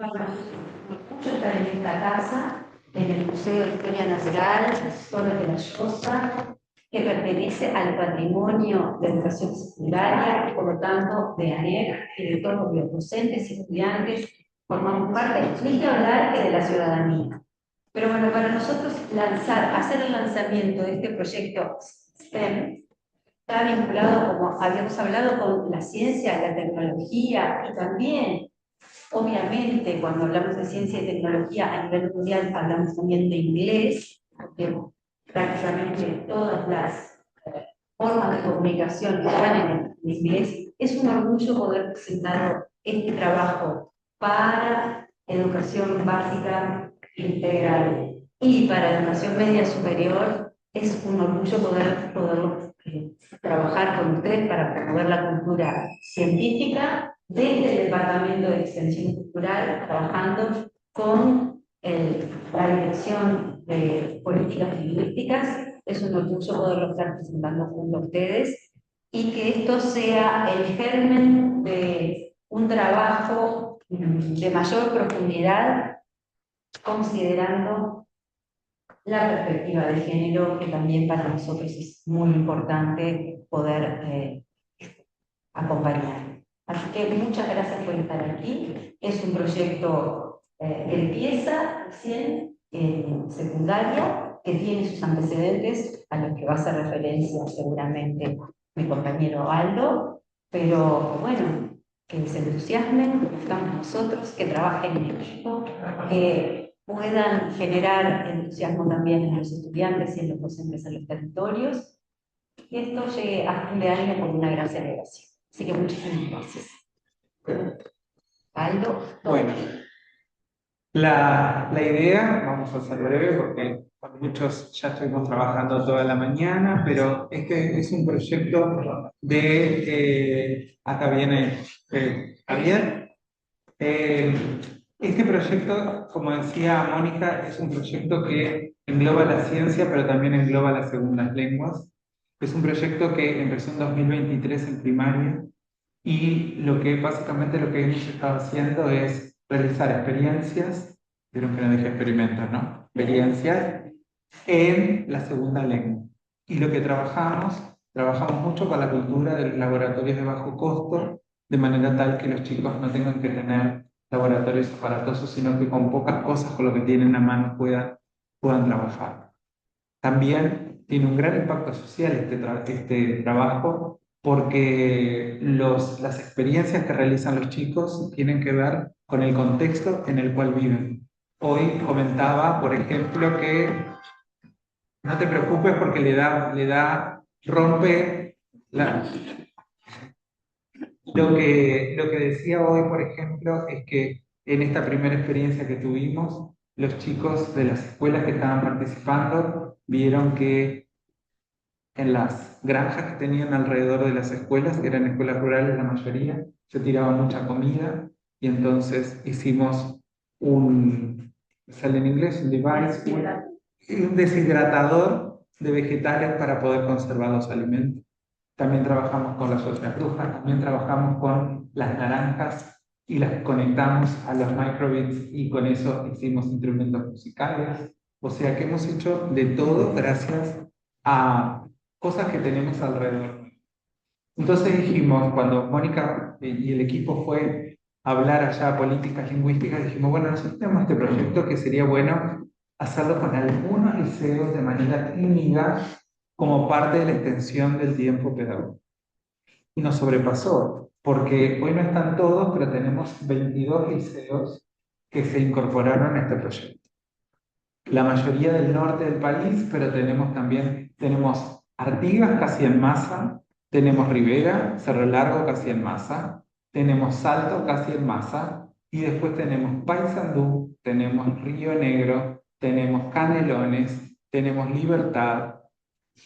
Mucho estar en esta casa, en el Museo de Historia Natural, Zona de la Llosa, que pertenece al patrimonio de educación secundaria, y por lo tanto de ANEC y de todos los docentes y estudiantes, formamos parte, ni que hablar que de la ciudadanía. Pero bueno, para nosotros hacer el lanzamiento de este proyecto STEM, está vinculado, como habíamos hablado, con la ciencia, la tecnología y también, obviamente, cuando hablamos de ciencia y tecnología a nivel mundial, hablamos también de inglés, porque prácticamente todas las formas de comunicación están en inglés. Es un orgullo poder presentar este trabajo para educación básica integral y para educación media superior. Es un orgullo poderlo trabajar con ustedes para promover la cultura científica desde el Departamento de Extensión Cultural, trabajando con la Dirección de Políticas Lingüísticas. Es un orgullo poderlo estar presentando junto a ustedes y que esto sea el germen de un trabajo de mayor profundidad, considerando la perspectiva de género, que también para nosotros es muy importante poder acompañar. Así que muchas gracias por estar aquí. Es un proyecto que empieza recién en secundaria, que tiene sus antecedentes a los que va a hacer referencia seguramente mi compañero Aldo, pero bueno, que se entusiasmen, como estamos nosotros, que trabajen en equipo, que puedan generar entusiasmo también en los estudiantes y en los docentes en los territorios, y esto llegue a fin de año con una gran celebración. Así que muchísimas gracias. Aldo. Bueno, la idea, vamos a ser breve porque con muchos ya estuvimos trabajando toda la mañana, pero este es un proyecto acá viene Javier. Eh, este proyecto, como decía Mónica, es un proyecto que engloba la ciencia, pero también engloba las segundas lenguas. Es un proyecto que empezó en 2023 en primaria y básicamente lo que hemos estado haciendo es realizar experiencias, vieron que no dije experimentos, ¿no? Experiencias en la segunda lengua. Y lo que trabajamos mucho con la cultura de los laboratorios de bajo costo, de manera tal que los chicos no tengan que tener laboratorios aparatosos, sino que con pocas cosas, con lo que tienen a mano, puedan trabajar. También tiene un gran impacto social este trabajo porque las experiencias que realizan los chicos tienen que ver con el contexto en el cual viven. Hoy comentaba, por ejemplo, que no te preocupes porque rompe la... Lo que decía hoy, por ejemplo, es que en esta primera experiencia que tuvimos, los chicos de las escuelas que estaban participando vieron que en las granjas que tenían alrededor de las escuelas, que eran escuelas rurales la mayoría, se tiraba mucha comida y entonces hicimos sale en inglés, un device, un deshidratador de vegetales para poder conservar los alimentos. También trabajamos con las otras brujas, también trabajamos con las naranjas y las conectamos a los microbits y con eso hicimos instrumentos musicales. O sea que hemos hecho de todo gracias a cosas que tenemos alrededor. Entonces dijimos, cuando Mónica y el equipo fue a hablar allá a políticas lingüísticas, dijimos, bueno, nosotros tenemos este proyecto que sería bueno hacerlo con algunos liceos de manera tímida como parte de la extensión del tiempo pedagógico. Y nos sobrepasó, porque hoy no están todos, pero tenemos 22 liceos que se incorporaron a este proyecto. La mayoría del norte del país, pero tenemos Artigas casi en masa, tenemos Rivera, Cerro Largo casi en masa, tenemos Salto casi en masa, y después tenemos Paysandú, tenemos Río Negro, tenemos Canelones, tenemos Libertad,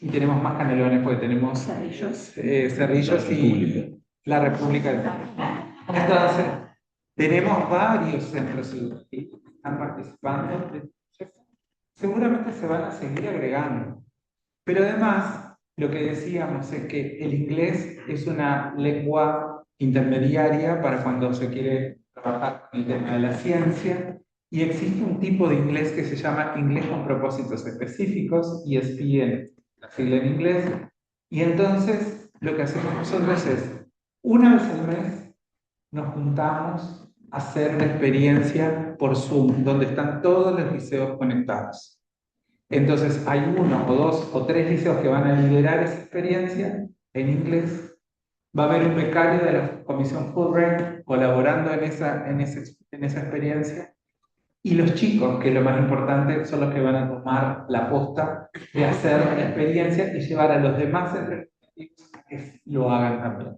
y tenemos más Canelones porque tenemos Cerrillos y la República del Perú. Entonces, tenemos varios centros educativos que están participando. Seguramente se van a seguir agregando. Pero además, lo que decíamos es que el inglés es una lengua intermediaria para cuando se quiere trabajar con el tema de la ciencia, y existe un tipo de inglés que se llama inglés con propósitos específicos, ESPN, la sigla en inglés, y entonces lo que hacemos nosotros es, una vez al mes, nos juntamos a hacer una experiencia por Zoom, donde están todos los liceos conectados. Entonces hay uno o dos o tres liceos que van a liderar esa experiencia en inglés. Va a haber un becario de la Comisión Fulbright colaborando en esa experiencia. Y los chicos, que es lo más importante, son los que van a tomar la posta de hacer la experiencia y llevar a los demás centros educativos a que lo hagan también.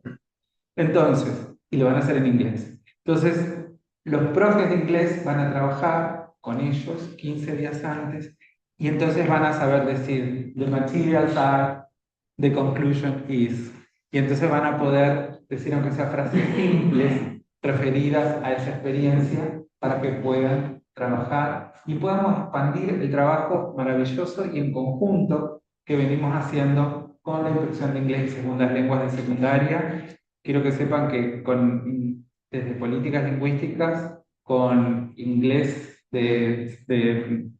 Entonces, y lo van a hacer en inglés. Entonces, los profes de inglés van a trabajar con ellos 15 días antes y entonces van a saber decir, the materials are, the conclusion is. Y entonces van a poder decir, aunque sea frases simples, referidas a esa experiencia, para que puedan trabajar y podamos expandir el trabajo maravilloso y en conjunto que venimos haciendo con la Inspección de Inglés y Segundas Lenguas de Secundaria. Quiero que sepan que desde políticas lingüísticas, con inglés de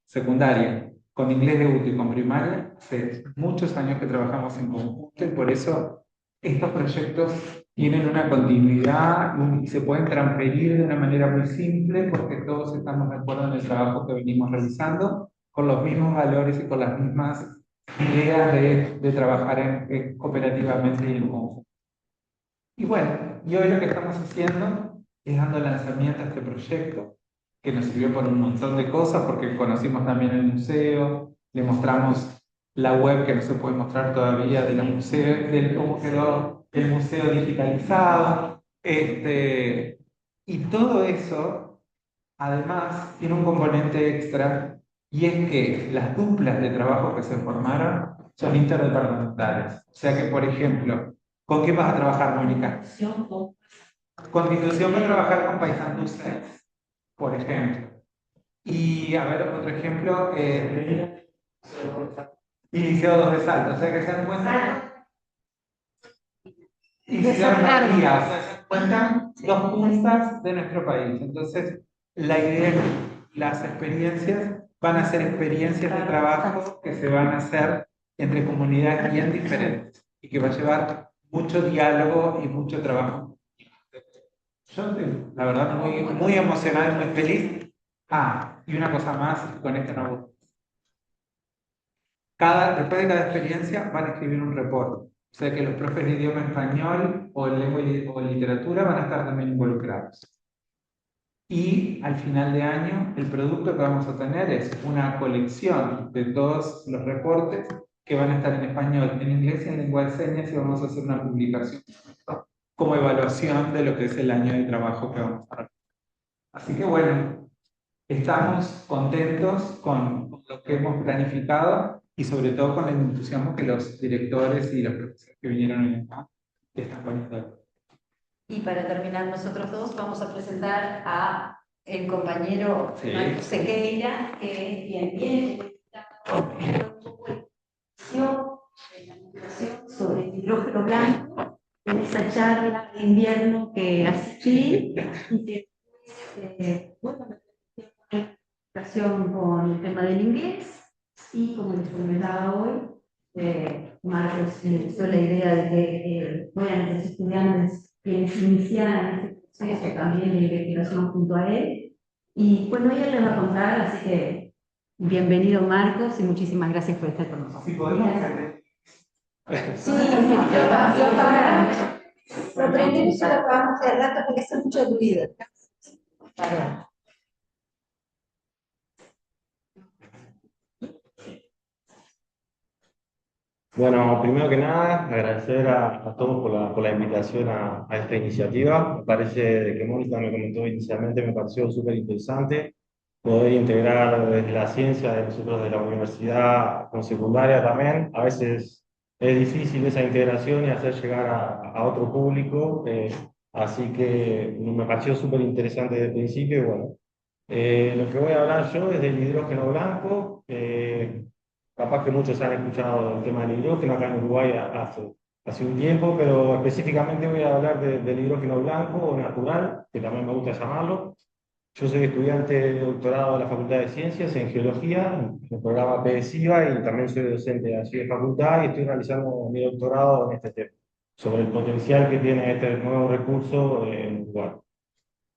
secundaria, con inglés de UTI y con primaria, hace muchos años que trabajamos en conjunto y por eso estos proyectos tienen una continuidad y se pueden transferir de una manera muy simple porque todos estamos de acuerdo en el trabajo que venimos realizando, con los mismos valores y con las mismas ideas de trabajar cooperativamente y en conjunto. Y bueno, y hoy lo que estamos haciendo es dando lanzamiento a este proyecto, que nos sirvió por un montón de cosas, porque conocimos también el museo, le mostramos la web que no se puede mostrar todavía de de cómo quedó el museo digitalizado. Y todo eso, además, tiene un componente extra, y es que las duplas de trabajo que se formaron son interdepartamentales. O sea que, por ejemplo, ¿con qué vas a trabajar, Mónica? Constitución va a trabajar con Paysandú 6, por ejemplo. Y a ver, otro ejemplo, y Liceo 2 de Salta. O sea que se dan cuenta. Y Ciudad María, o sea, se dan cuenta dos puntas de nuestro país. Entonces, la idea es que las experiencias van a ser experiencias de trabajo que se van a hacer entre comunidades bien diferentes y que va a llevar mucho diálogo y mucho trabajo. Yo estoy, la verdad, muy emocionado y muy feliz. Ah, y una cosa más, con esto no voy. Después de cada experiencia van a escribir un reporte. O sea que los profes de idioma español o lengua o literatura van a estar también involucrados. Y al final de año, el producto que vamos a tener es una colección de todos los reportes que van a estar en español, en inglés y en lengua de señas, y vamos a hacer una publicación como evaluación de lo que es el año de trabajo que vamos a realizar. Así que bueno, estamos contentos con lo que hemos planificado y sobre todo con el entusiasmo que los directores y los profesores que vinieron hoy acá están poniendo. Y para terminar, nosotros dos vamos a presentar a el compañero Marcos Sequeira, que es bien sobre el hidrógeno blanco en esa charla de invierno que asistí y que bueno, con el tema del inglés y como les comentaba hoy, Marcos inició la idea de que fueran los estudiantes quienes iniciaran este proceso también de investigación junto a él. Y bueno, ella les va a contar, así que bienvenido Marcos y muchísimas gracias por estar con nosotros. Si podemos hacer. Sí, yo para lo prendimos y lo acabamos de rato porque hace mucho ruido. Para. Bueno, primero que nada, agradecer a todos por la invitación a esta iniciativa. Me parece, de que Mónica me comentó inicialmente, me pareció súper interesante poder integrar desde la ciencia de nosotros de la universidad con secundaria también. A veces es difícil esa integración y hacer llegar a otro público, así que me pareció súper interesante desde el principio. Y bueno, lo que voy a hablar yo es del hidrógeno blanco. Capaz que muchos han escuchado el tema del hidrógeno. Acá en Uruguay hace hace un tiempo, pero específicamente voy a hablar del hidrógeno blanco o natural, que también me gusta llamarlo. Yo soy estudiante de doctorado de la Facultad de Ciencias en Geología, en el programa PESIVA, y también soy docente de allí de facultad y estoy realizando mi doctorado en este tema, sobre el potencial que tiene este nuevo recurso en Uruguay.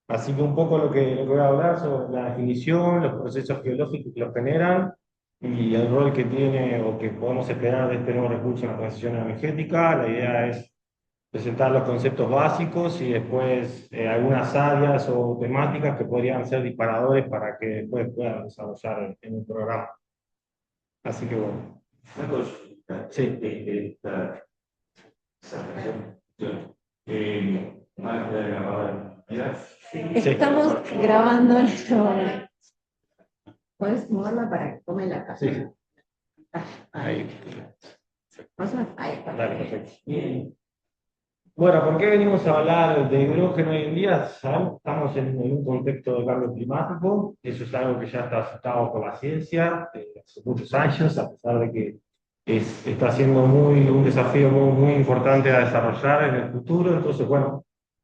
Así que un poco lo que voy a hablar sobre la definición, los procesos geológicos que los generan y el rol que tiene o que podemos esperar de este nuevo recurso en la transición energética. La idea es presentar los conceptos básicos y después algunas áreas o temáticas que podrían ser disparadores para que después puedan desarrollar en un programa. Así que bueno. Una consulta. Sí. Más de grabar. Estamos grabando el. ¿Puedes moverla para que tome la casa? Sí. Ahí. Ahí. Dale, perfecto. Bueno, ¿por qué venimos a hablar de hidrógeno hoy en día? Sabemos que estamos en un contexto de cambio climático, eso es algo que ya está aceptado por la ciencia hace muchos años, a pesar de que está siendo un desafío muy importante a desarrollar en el futuro. Entonces, bueno,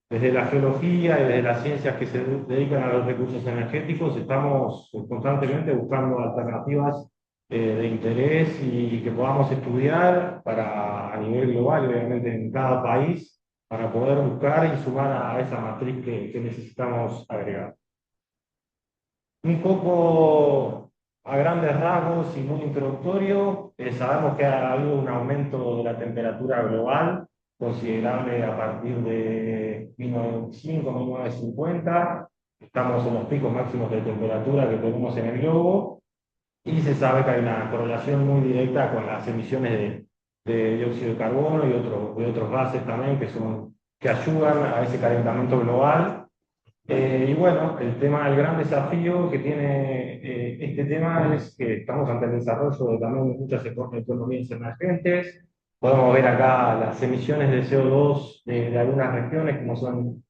desde la geología y desde las ciencias que se dedican a los recursos energéticos, estamos constantemente buscando alternativas de interés y que podamos estudiar a nivel global, obviamente en cada país, para poder buscar y sumar a esa matriz que necesitamos agregar. Un poco a grandes rasgos y muy introductorio, sabemos que ha habido un aumento de la temperatura global considerable a partir de 1925, 1950. Estamos en los picos máximos de temperatura que tenemos en el globo y se sabe que hay una correlación muy directa con las emisiones de dióxido de carbono y otros gases también que ayudan a ese calentamiento global. Y bueno, el gran desafío que tiene este tema es que estamos ante el desarrollo de también muchas economías emergentes. Podemos ver acá las emisiones de CO2 de algunas regiones como son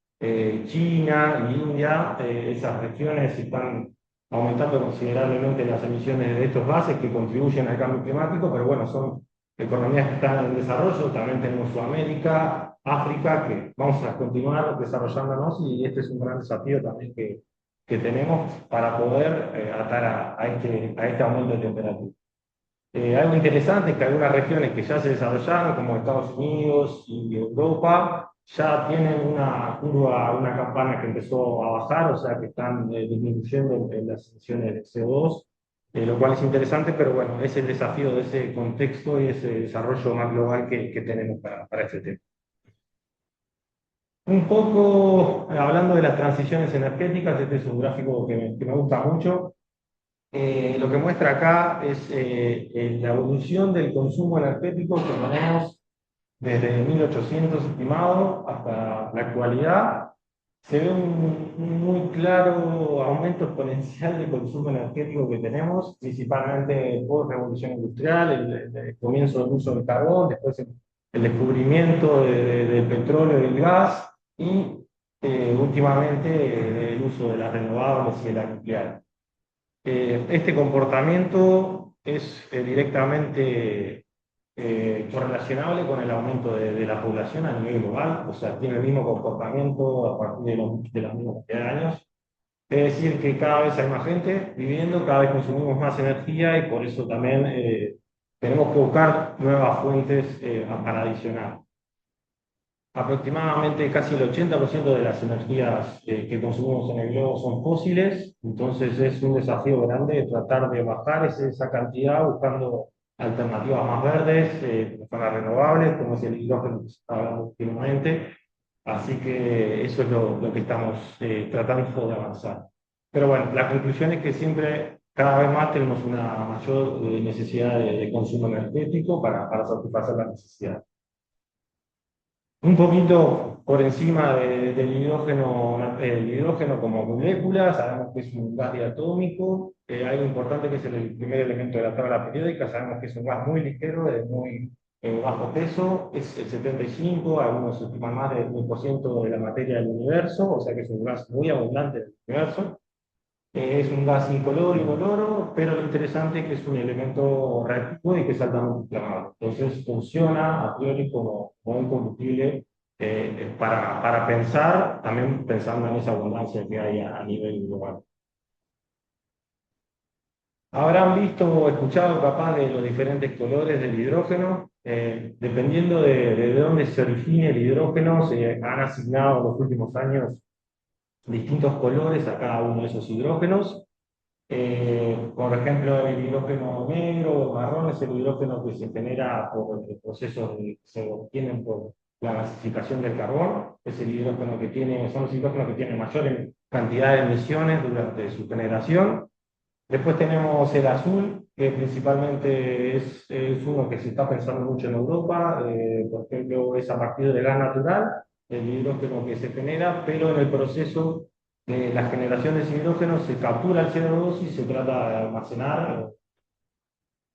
China y India. Esas regiones están aumentando considerablemente las emisiones de estos gases que contribuyen al cambio climático, pero bueno, son economías que están en desarrollo. También tenemos Sudamérica, África, que vamos a continuar desarrollándonos, y este es un gran desafío también que tenemos para poder atar a este aumento de temperatura. Algo interesante es que algunas regiones que ya se desarrollaron, como Estados Unidos y Europa, ya tienen una curva, una campana que empezó a bajar, o sea que están disminuyendo las emisiones de CO2, lo cual es interesante, pero bueno, es el desafío de ese contexto y ese desarrollo más global que tenemos para este tema. Un poco hablando de las transiciones energéticas, este es un gráfico que me gusta mucho. Lo que muestra acá es la evolución del consumo energético que tenemos desde 1800 estimado hasta la actualidad. Se ve un muy claro aumento exponencial del consumo energético que tenemos, principalmente por revolución industrial, el comienzo del uso del carbón, después el descubrimiento del petróleo y del gas, y últimamente el uso de las renovables y de la nuclear. Este comportamiento es directamente correlacionable con el aumento de la población a nivel global, o sea, tiene el mismo comportamiento a partir de la misma cantidad de años. Es decir, que cada vez hay más gente viviendo, cada vez consumimos más energía, y por eso también tenemos que buscar nuevas fuentes para adicionar. Aproximadamente casi el 80% de las energías que consumimos en el globo son fósiles, entonces es un desafío grande tratar de bajar esa cantidad buscando alternativas más verdes, como son las renovables, como es el hidrógeno que se está hablando últimamente. Así que eso es lo que estamos tratando de avanzar. Pero bueno, la conclusión es que siempre, cada vez más, tenemos una mayor necesidad de consumo energético para satisfacer la necesidad. Un poquito por encima del hidrógeno, el hidrógeno como molécula, sabemos que es un gas diatómico. Algo importante que es el primer elemento de la tabla periódica, sabemos que es un gas muy ligero, de muy bajo peso, es el 75, algunos estiman más del 1% de la materia del universo, o sea que es un gas muy abundante del universo. Es un gas incoloro, inoloro, pero lo interesante es que es un elemento reactivo y que es altamente inflamable. Entonces funciona a priori como un combustible para pensar, también pensando en esa abundancia que hay a nivel global. Habrán visto o escuchado capaz de los diferentes colores del hidrógeno. Dependiendo de dónde se origine el hidrógeno, se han asignado en los últimos años distintos colores a cada uno de esos hidrógenos. Por ejemplo, el hidrógeno negro o marrón es el hidrógeno que se genera por el proceso que se obtienen por la gasificación del carbón. Es el hidrógeno que tiene, son los hidrógenos que tienen mayor cantidad de emisiones durante su generación. Después tenemos el azul, que principalmente es uno que se está pensando mucho en Europa. Por ejemplo, es a partir del gas natural, el hidrógeno que se genera, pero en el proceso de la generación de ese hidrógeno se captura el CO2 y se trata de almacenar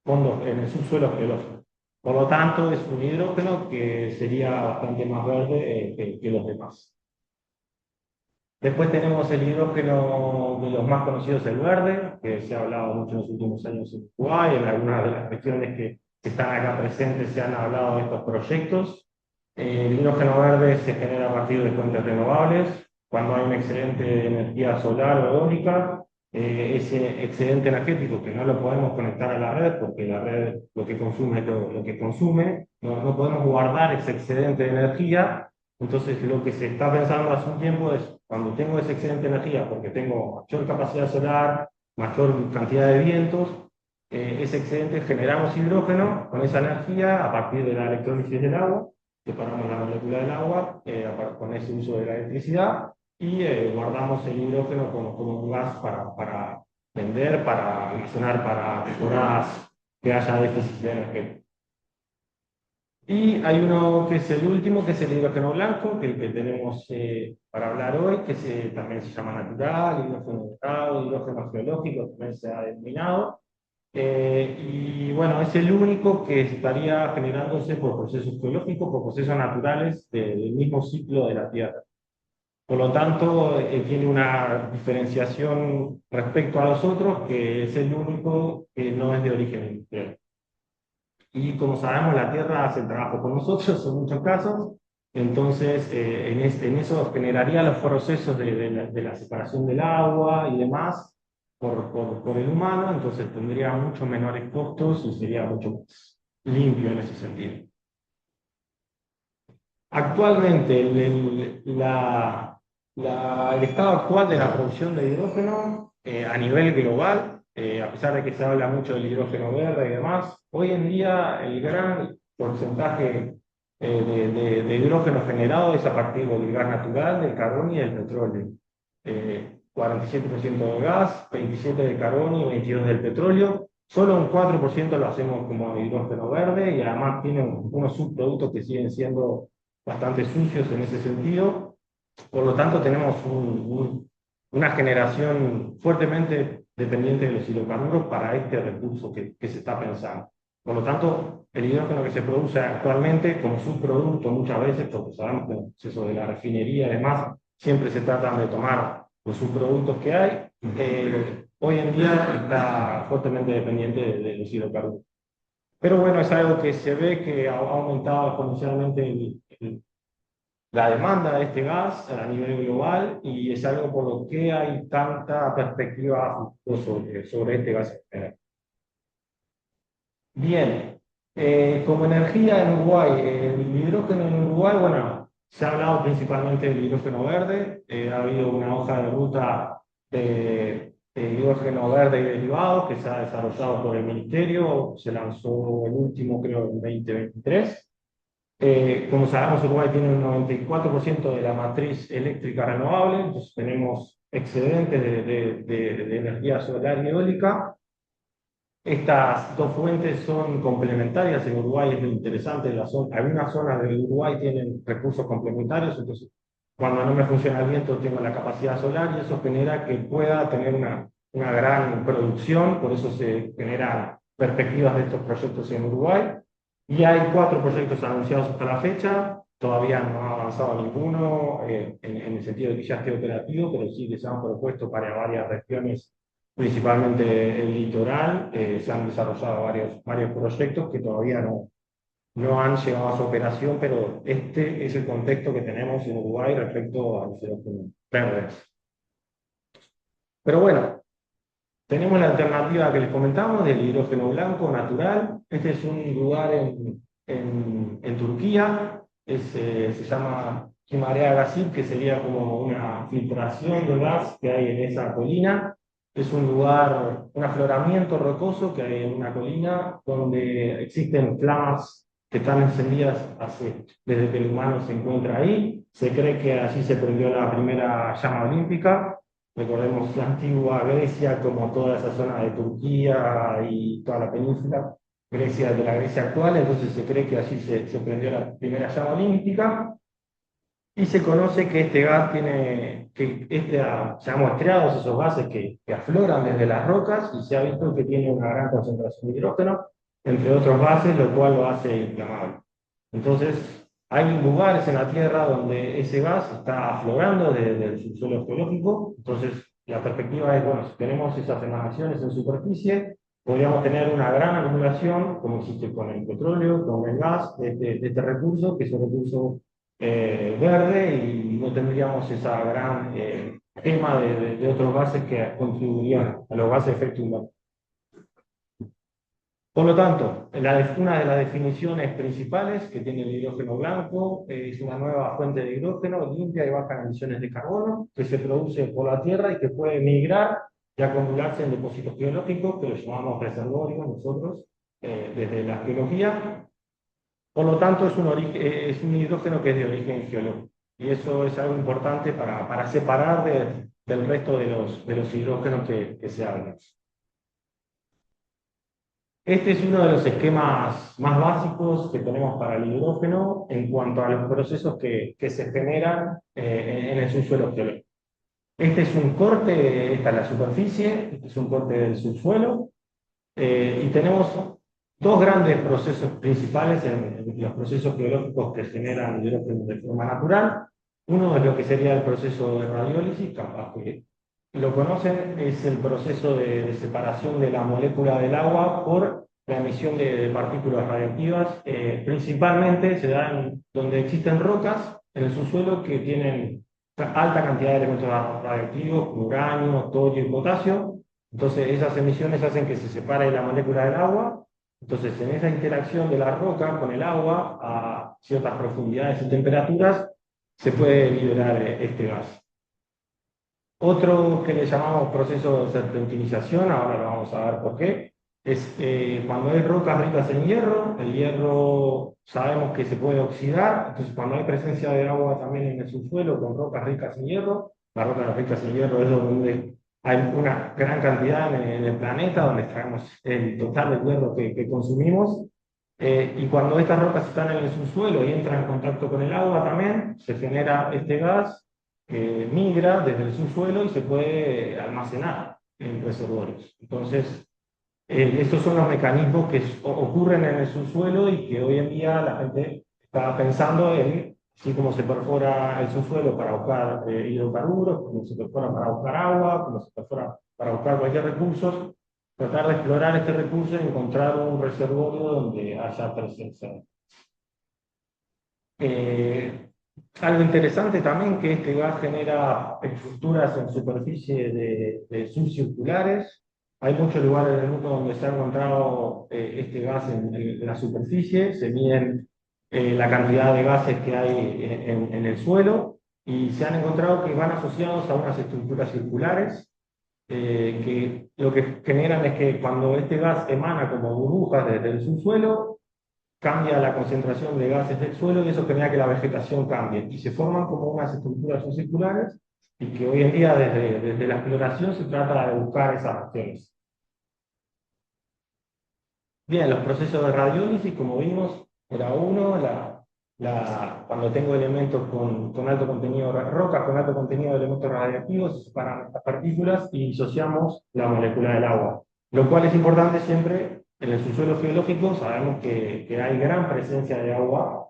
fondos en el subsuelo geológico. Por lo tanto, es un hidrógeno que sería bastante más verde que los demás. Después tenemos el hidrógeno de los más conocidos, el verde, que se ha hablado mucho en los últimos años en Uruguay, en algunas de las regiones que están acá presentes se han hablado de estos proyectos. El hidrógeno verde se genera a partir de fuentes renovables. Cuando hay un excedente de energía solar o eólica, ese excedente energético que no lo podemos conectar a la red, porque la red lo que consume es lo que consume, no podemos guardar ese excedente de energía. Entonces lo que se está pensando hace un tiempo es, cuando tengo ese excedente de energía, porque tengo mayor capacidad solar, mayor cantidad de vientos, ese excedente generamos hidrógeno con esa energía a partir de la electrólisis del agua, separamos la molécula del agua con ese uso de la electricidad y guardamos el hidrógeno como un gas para vender, para almacenar, para temporadas que haya déficit de energía. Y hay uno que es el último, que es el hidrógeno blanco, que es el que tenemos para hablar hoy, que también se llama natural, hidrógeno dorado, hidrógeno geológico, también se ha denominado. Y bueno, es el único que estaría generándose por procesos geológicos, por procesos naturales del mismo ciclo de la Tierra. Por lo tanto, tiene una diferenciación respecto a los otros, que es el único que no es de origen industrial. Y como sabemos, la Tierra hace el trabajo por nosotros en muchos casos, entonces en eso generaría los procesos de la separación del agua y demás por el humano, entonces tendría mucho menores costos y sería mucho más limpio en ese sentido. Actualmente, el estado actual de la producción de hidrógeno a nivel global, a pesar de que se habla mucho del hidrógeno verde y demás, hoy en día el gran porcentaje de hidrógeno generado es a partir del gas natural, del carbón y del petróleo. 47% de gas, 27% del carbón y 22% del petróleo. Solo un 4% lo hacemos como hidrógeno verde y además tiene unos subproductos que siguen siendo bastante sucios en ese sentido. Por lo tanto, tenemos una generación fuertemente dependiente de los hidrocarburos para este recurso que se está pensando. Por lo tanto, el hidrógeno que se produce actualmente como subproducto muchas veces, porque sabemos que en el proceso de la refinería y demás, siempre se tratan de tomar los subproductos que hay, hoy en día está fuertemente dependiente de los hidrocarburos. Pero bueno, es algo que se ve que ha aumentado exponencialmente la demanda de este gas a nivel global y es algo por lo que hay tanta perspectiva sobre este gas en general. Bien, como energía en Uruguay, el hidrógeno en Uruguay, bueno, se ha hablado principalmente del hidrógeno verde, ha habido una hoja de ruta de hidrógeno verde y derivados que se ha desarrollado por el Ministerio, se lanzó el último creo en 2023. Como sabemos, Uruguay tiene un 94% de la matriz eléctrica renovable, entonces tenemos excedentes de energía solar y eólica. Estas dos fuentes son complementarias, en Uruguay es muy interesante, algunas zonas de Uruguay tienen recursos complementarios, entonces cuando no me funciona el viento tengo la capacidad solar y eso genera que pueda tener una gran producción, por eso se generan perspectivas de estos proyectos en Uruguay. Y hay 4 proyectos anunciados hasta la fecha, todavía no avanzado ninguno en el sentido de que ya esté operativo, pero sí que se han propuesto para varias regiones, principalmente el litoral. Se han desarrollado varios proyectos que todavía no han llegado a su operación, pero este es el contexto que tenemos en Uruguay respecto a los hidrógenos verdes. Pero bueno, tenemos la alternativa que les comentamos del hidrógeno blanco natural. Este es un lugar en Turquía, se llama Cimarea Gasip, que sería como una filtración de gas que hay en esa colina. Es un lugar, un afloramiento rocoso que hay en una colina donde existen flamas que están encendidas desde que el humano se encuentra ahí. Se cree que allí se prendió la primera llama olímpica. Recordemos la antigua Grecia, como toda esa zona de Turquía y toda la península, Grecia de la Grecia actual, entonces se cree que allí se prendió la primera llama olímpica, y se conoce que este gas se han muestreado esos gases que afloran desde las rocas, y se ha visto que tiene una gran concentración de hidrógeno, entre otros gases, lo cual lo hace inflamable. Entonces, hay lugares en la Tierra donde ese gas está aflorando desde el subsuelo geológico. Entonces, la perspectiva es, bueno, si tenemos esas emanaciones en superficie, podríamos tener una gran acumulación, como existe con el petróleo, con el gas, de este recurso, que es un recurso verde, y no tendríamos esa gran quema de otros gases que contribuirían a los gases de efecto invernadero. Por lo tanto, una de las definiciones principales que tiene el hidrógeno blanco es una nueva fuente de hidrógeno limpia y baja en emisiones de carbono, que se produce por la Tierra y que puede migrar y acumularse en depósitos geológicos, que los llamamos reservorios nosotros, desde la geología. Por lo tanto, es un hidrógeno que es de origen geológico. Y eso es algo importante para separar del resto de los hidrógenos que se hablan. Este es uno de los esquemas más básicos que tenemos para el hidrógeno en cuanto a los procesos que se generan en el subsuelo geológico. Este es un corte, esta es la superficie, este es un corte del subsuelo, y tenemos dos grandes procesos principales en los procesos geológicos que generan hidrógeno de forma natural. Uno es lo que sería el proceso de radiólisis, capaz que lo conocen, es el proceso de separación de la molécula del agua por la emisión de partículas radiactivas. Principalmente se da donde existen rocas en el subsuelo que tienen alta cantidad de elementos radiactivos, como uranio, torio y potasio. Entonces esas emisiones hacen que se separe la molécula del agua. Entonces en esa interacción de la roca con el agua a ciertas profundidades y temperaturas se puede liberar este gas. Otro que le llamamos proceso de serpentinización, ahora lo vamos a ver por qué, es cuando hay rocas ricas en hierro. El hierro sabemos que se puede oxidar, entonces cuando hay presencia de agua también en el subsuelo con rocas ricas en hierro, las rocas ricas en hierro es donde hay una gran cantidad en el planeta, donde extraemos el total de hierro que consumimos, y cuando estas rocas están en el subsuelo y entran en contacto con el agua también, se genera este gas que migra desde el subsuelo y se puede almacenar en reservorios. Entonces, estos son los mecanismos que ocurren en el subsuelo y que hoy en día la gente está pensando en así como se perfora el subsuelo para buscar hidrocarburos, como se perfora para buscar agua, como se perfora para buscar cualquier recurso, tratar de explorar este recurso y encontrar un reservorio donde haya presencia. Algo interesante también que este gas genera estructuras en superficie de subcirculares. Hay muchos lugares del mundo donde se ha encontrado este gas en la superficie. Se miden la cantidad de gases que hay en el suelo, y se han encontrado que van asociados a unas estructuras circulares que lo que generan es que cuando este gas emana como burbujas desde el subsuelo, cambia la concentración de gases del suelo, y eso genera que la vegetación cambie y se forman como unas estructuras circulares, y que hoy en día desde la exploración se trata de buscar esas regiones. Bien, los procesos de radiólisis, como vimos, era uno, cuando tengo elementos con alto contenido, rocas con alto contenido de elementos radiactivos, se separan estas partículas y disociamos la molécula del agua. Lo cual es importante siempre en el subsuelo geológico. Sabemos que hay gran presencia de agua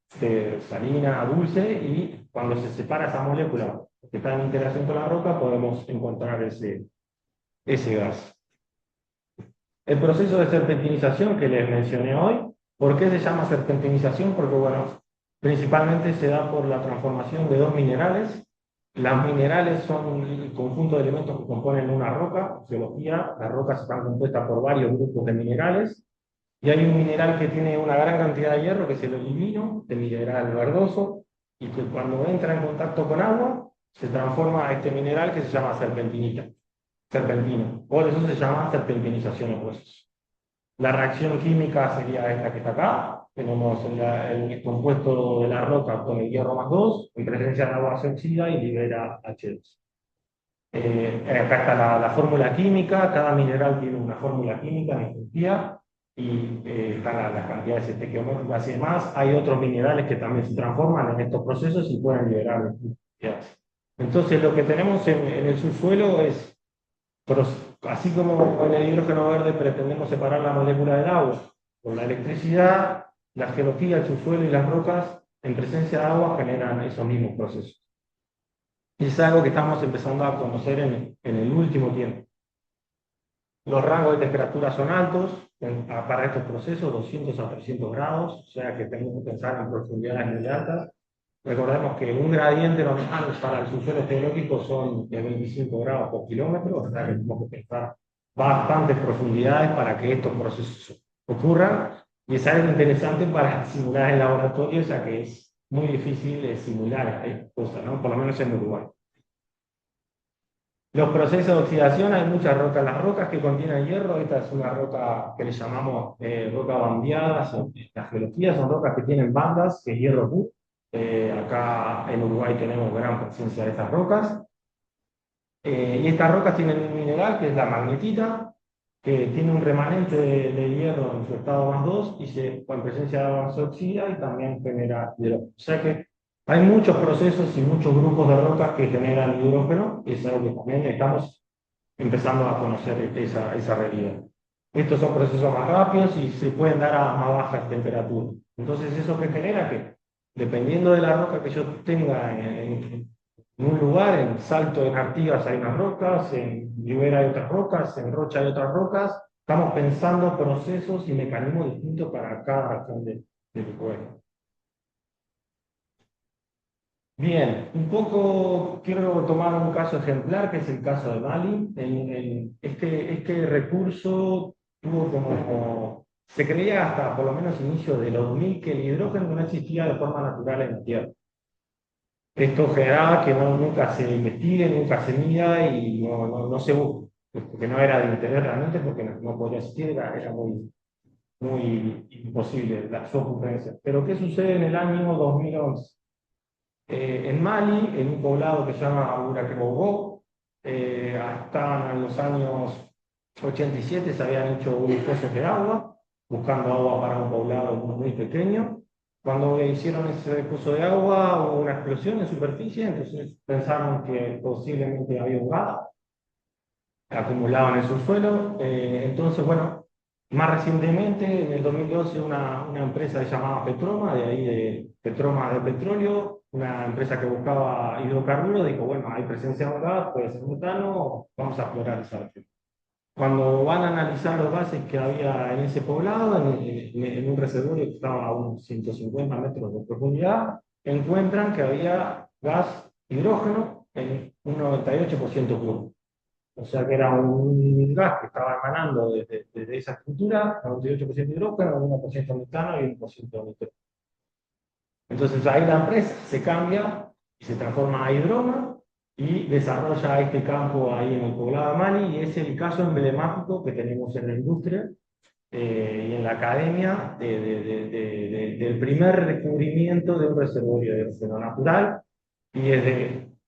salina, dulce, y cuando se separa esa molécula que está en interacción con la roca, podemos encontrar ese gas. El proceso de serpentinización que les mencioné hoy, ¿por qué se llama serpentinización? Porque, bueno, principalmente se da por la transformación de dos minerales. Los minerales son el conjunto de elementos que componen una roca. En geología, las rocas están compuestas por varios grupos de minerales, y hay un mineral que tiene una gran cantidad de hierro, que es el olivino, de mineral verdoso, y que cuando entra en contacto con agua, se transforma a este mineral que se llama serpentino. Por eso se llama serpentinización de procesos. La reacción química sería esta que está acá. Tenemos el compuesto de la roca con el hierro más 2, en presencia de agua se oxida y libera H2. Acá está la fórmula química. Cada mineral tiene una fórmula química en entropía, y están las cantidades estequiométricas y demás. Hay otros minerales que también se transforman en estos procesos y pueden liberar entropías. Entonces, lo que tenemos en el subsuelo es, así como en el hidrógeno verde pretendemos separar la molécula del agua con la electricidad, la geología, el subsuelo y las rocas en presencia de agua generan esos mismos procesos. Y es algo que estamos empezando a conocer en el último tiempo. Los rangos de temperatura son altos para estos procesos, 200 a 300 grados, o sea que tenemos que pensar en profundidades muy altas. Recordemos que un gradiente normal para el subsuelo geológico son de 25 grados por kilómetro, o sea que tenemos que pensar bastantes profundidades para que estos procesos ocurran, y es algo interesante para simular en laboratorio, ya que es muy difícil de simular estas cosas, ¿no? Por lo menos en Uruguay. Los procesos de oxidación, hay muchas rocas. Las rocas que contienen hierro, esta es una roca que le llamamos roca bandeada. Las geologías son rocas que tienen bandas, que es hierro puro. Acá en Uruguay tenemos gran presencia de estas rocas. Y estas rocas tienen un mineral que es la magnetita, que tiene un remanente de hierro en su estado más 2, y en presencia de agua se oxida y también genera hidrógeno. O sea que hay muchos procesos y muchos grupos de rocas que generan hidrógeno, y es algo que también estamos empezando a conocer esa realidad. Estos son procesos más rápidos y se pueden dar a más bajas temperaturas. Entonces, ¿eso que genera? Que dependiendo de la roca que yo tenga en un lugar, en Salto, en Artigas hay unas rocas, en Rivera hay otras rocas, en Rocha hay otras rocas, estamos pensando procesos y mecanismos distintos para cada región del Uruguay. Bien, un poco quiero tomar un caso ejemplar, que es el caso de Mali. Este recurso tuvo se creía hasta por lo menos inicio de los 2000 que el hidrógeno no existía de forma natural en la Tierra. Esto generaba que nunca se investigue, nunca se mida y no se busque, porque no era de interés realmente, porque no podía existir, era muy imposible su ocurrencia. Pero ¿qué sucede en el año 2011? En Mali, en un poblado que se llama Buraquebogó, hasta en los años 87 se habían hecho unos pozos de agua, buscando agua para un poblado muy pequeño. Cuando hicieron ese pozo de agua hubo una explosión en superficie, entonces pensaron que posiblemente había un gas acumulado en el subsuelo. Entonces, bueno, más recientemente, en el 2012, una empresa llamada Petroma, de ahí de Petroma de petróleo, una empresa que buscaba hidrocarburos, dijo, bueno, hay presencia de gas, puede ser metano, vamos a explorar esa región. Cuando van a analizar los gases que había en ese poblado, en un reservorio que estaba a unos 150 metros de profundidad, encuentran que había gas hidrógeno en un 98% puro. O sea que era un gas que estaba emanando desde esa estructura, 98% hidrógeno, 1% metano y 1% nitrógeno. Entonces ahí la empresa se cambia y se transforma a hidrógeno y desarrolla este campo ahí en el poblado de Mali, y es el caso emblemático que tenemos en la industria y en la academia del primer descubrimiento de un reservorio de hidrógeno natural. Y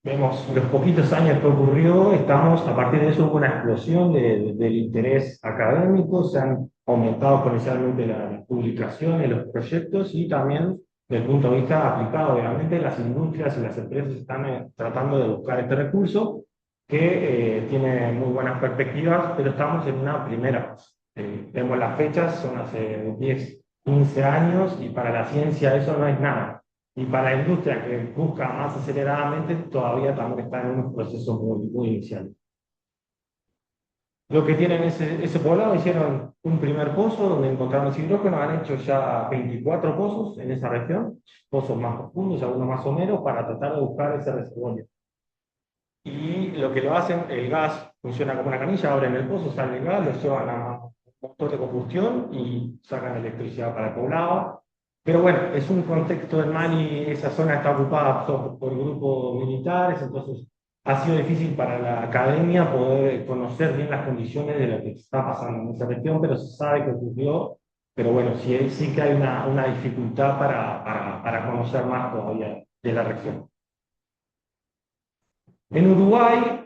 vemos los poquitos años que ocurrió, a partir de eso hubo una explosión del interés académico, se han aumentado exponencialmente las publicaciones, los proyectos, y también desde el punto de vista aplicado, obviamente, las industrias y las empresas están tratando de buscar este recurso que tiene muy buenas perspectivas, pero estamos en una primera fase. Vemos las fechas, son hace 10, 15 años, y para la ciencia eso no es nada. Y para la industria que busca más aceleradamente, todavía también está en unos procesos muy iniciales. Lo que tienen ese poblado, hicieron un primer pozo donde encontraron hidrógeno, han hecho ya 24 pozos en esa región, pozos más profundos, algunos más o menos, para tratar de buscar ese reservorio. Y lo que lo hacen, el gas funciona como una canilla, abren el pozo, sale el gas, lo llevan a un motor de combustión y sacan electricidad para el poblado. Pero bueno, es un contexto del Mali, esa zona está ocupada por grupos militares, entonces ha sido difícil para la academia poder conocer bien las condiciones de lo que está pasando en esa región, pero se sabe que ocurrió. Pero bueno, sí que hay una dificultad para conocer más todavía de la región. En Uruguay,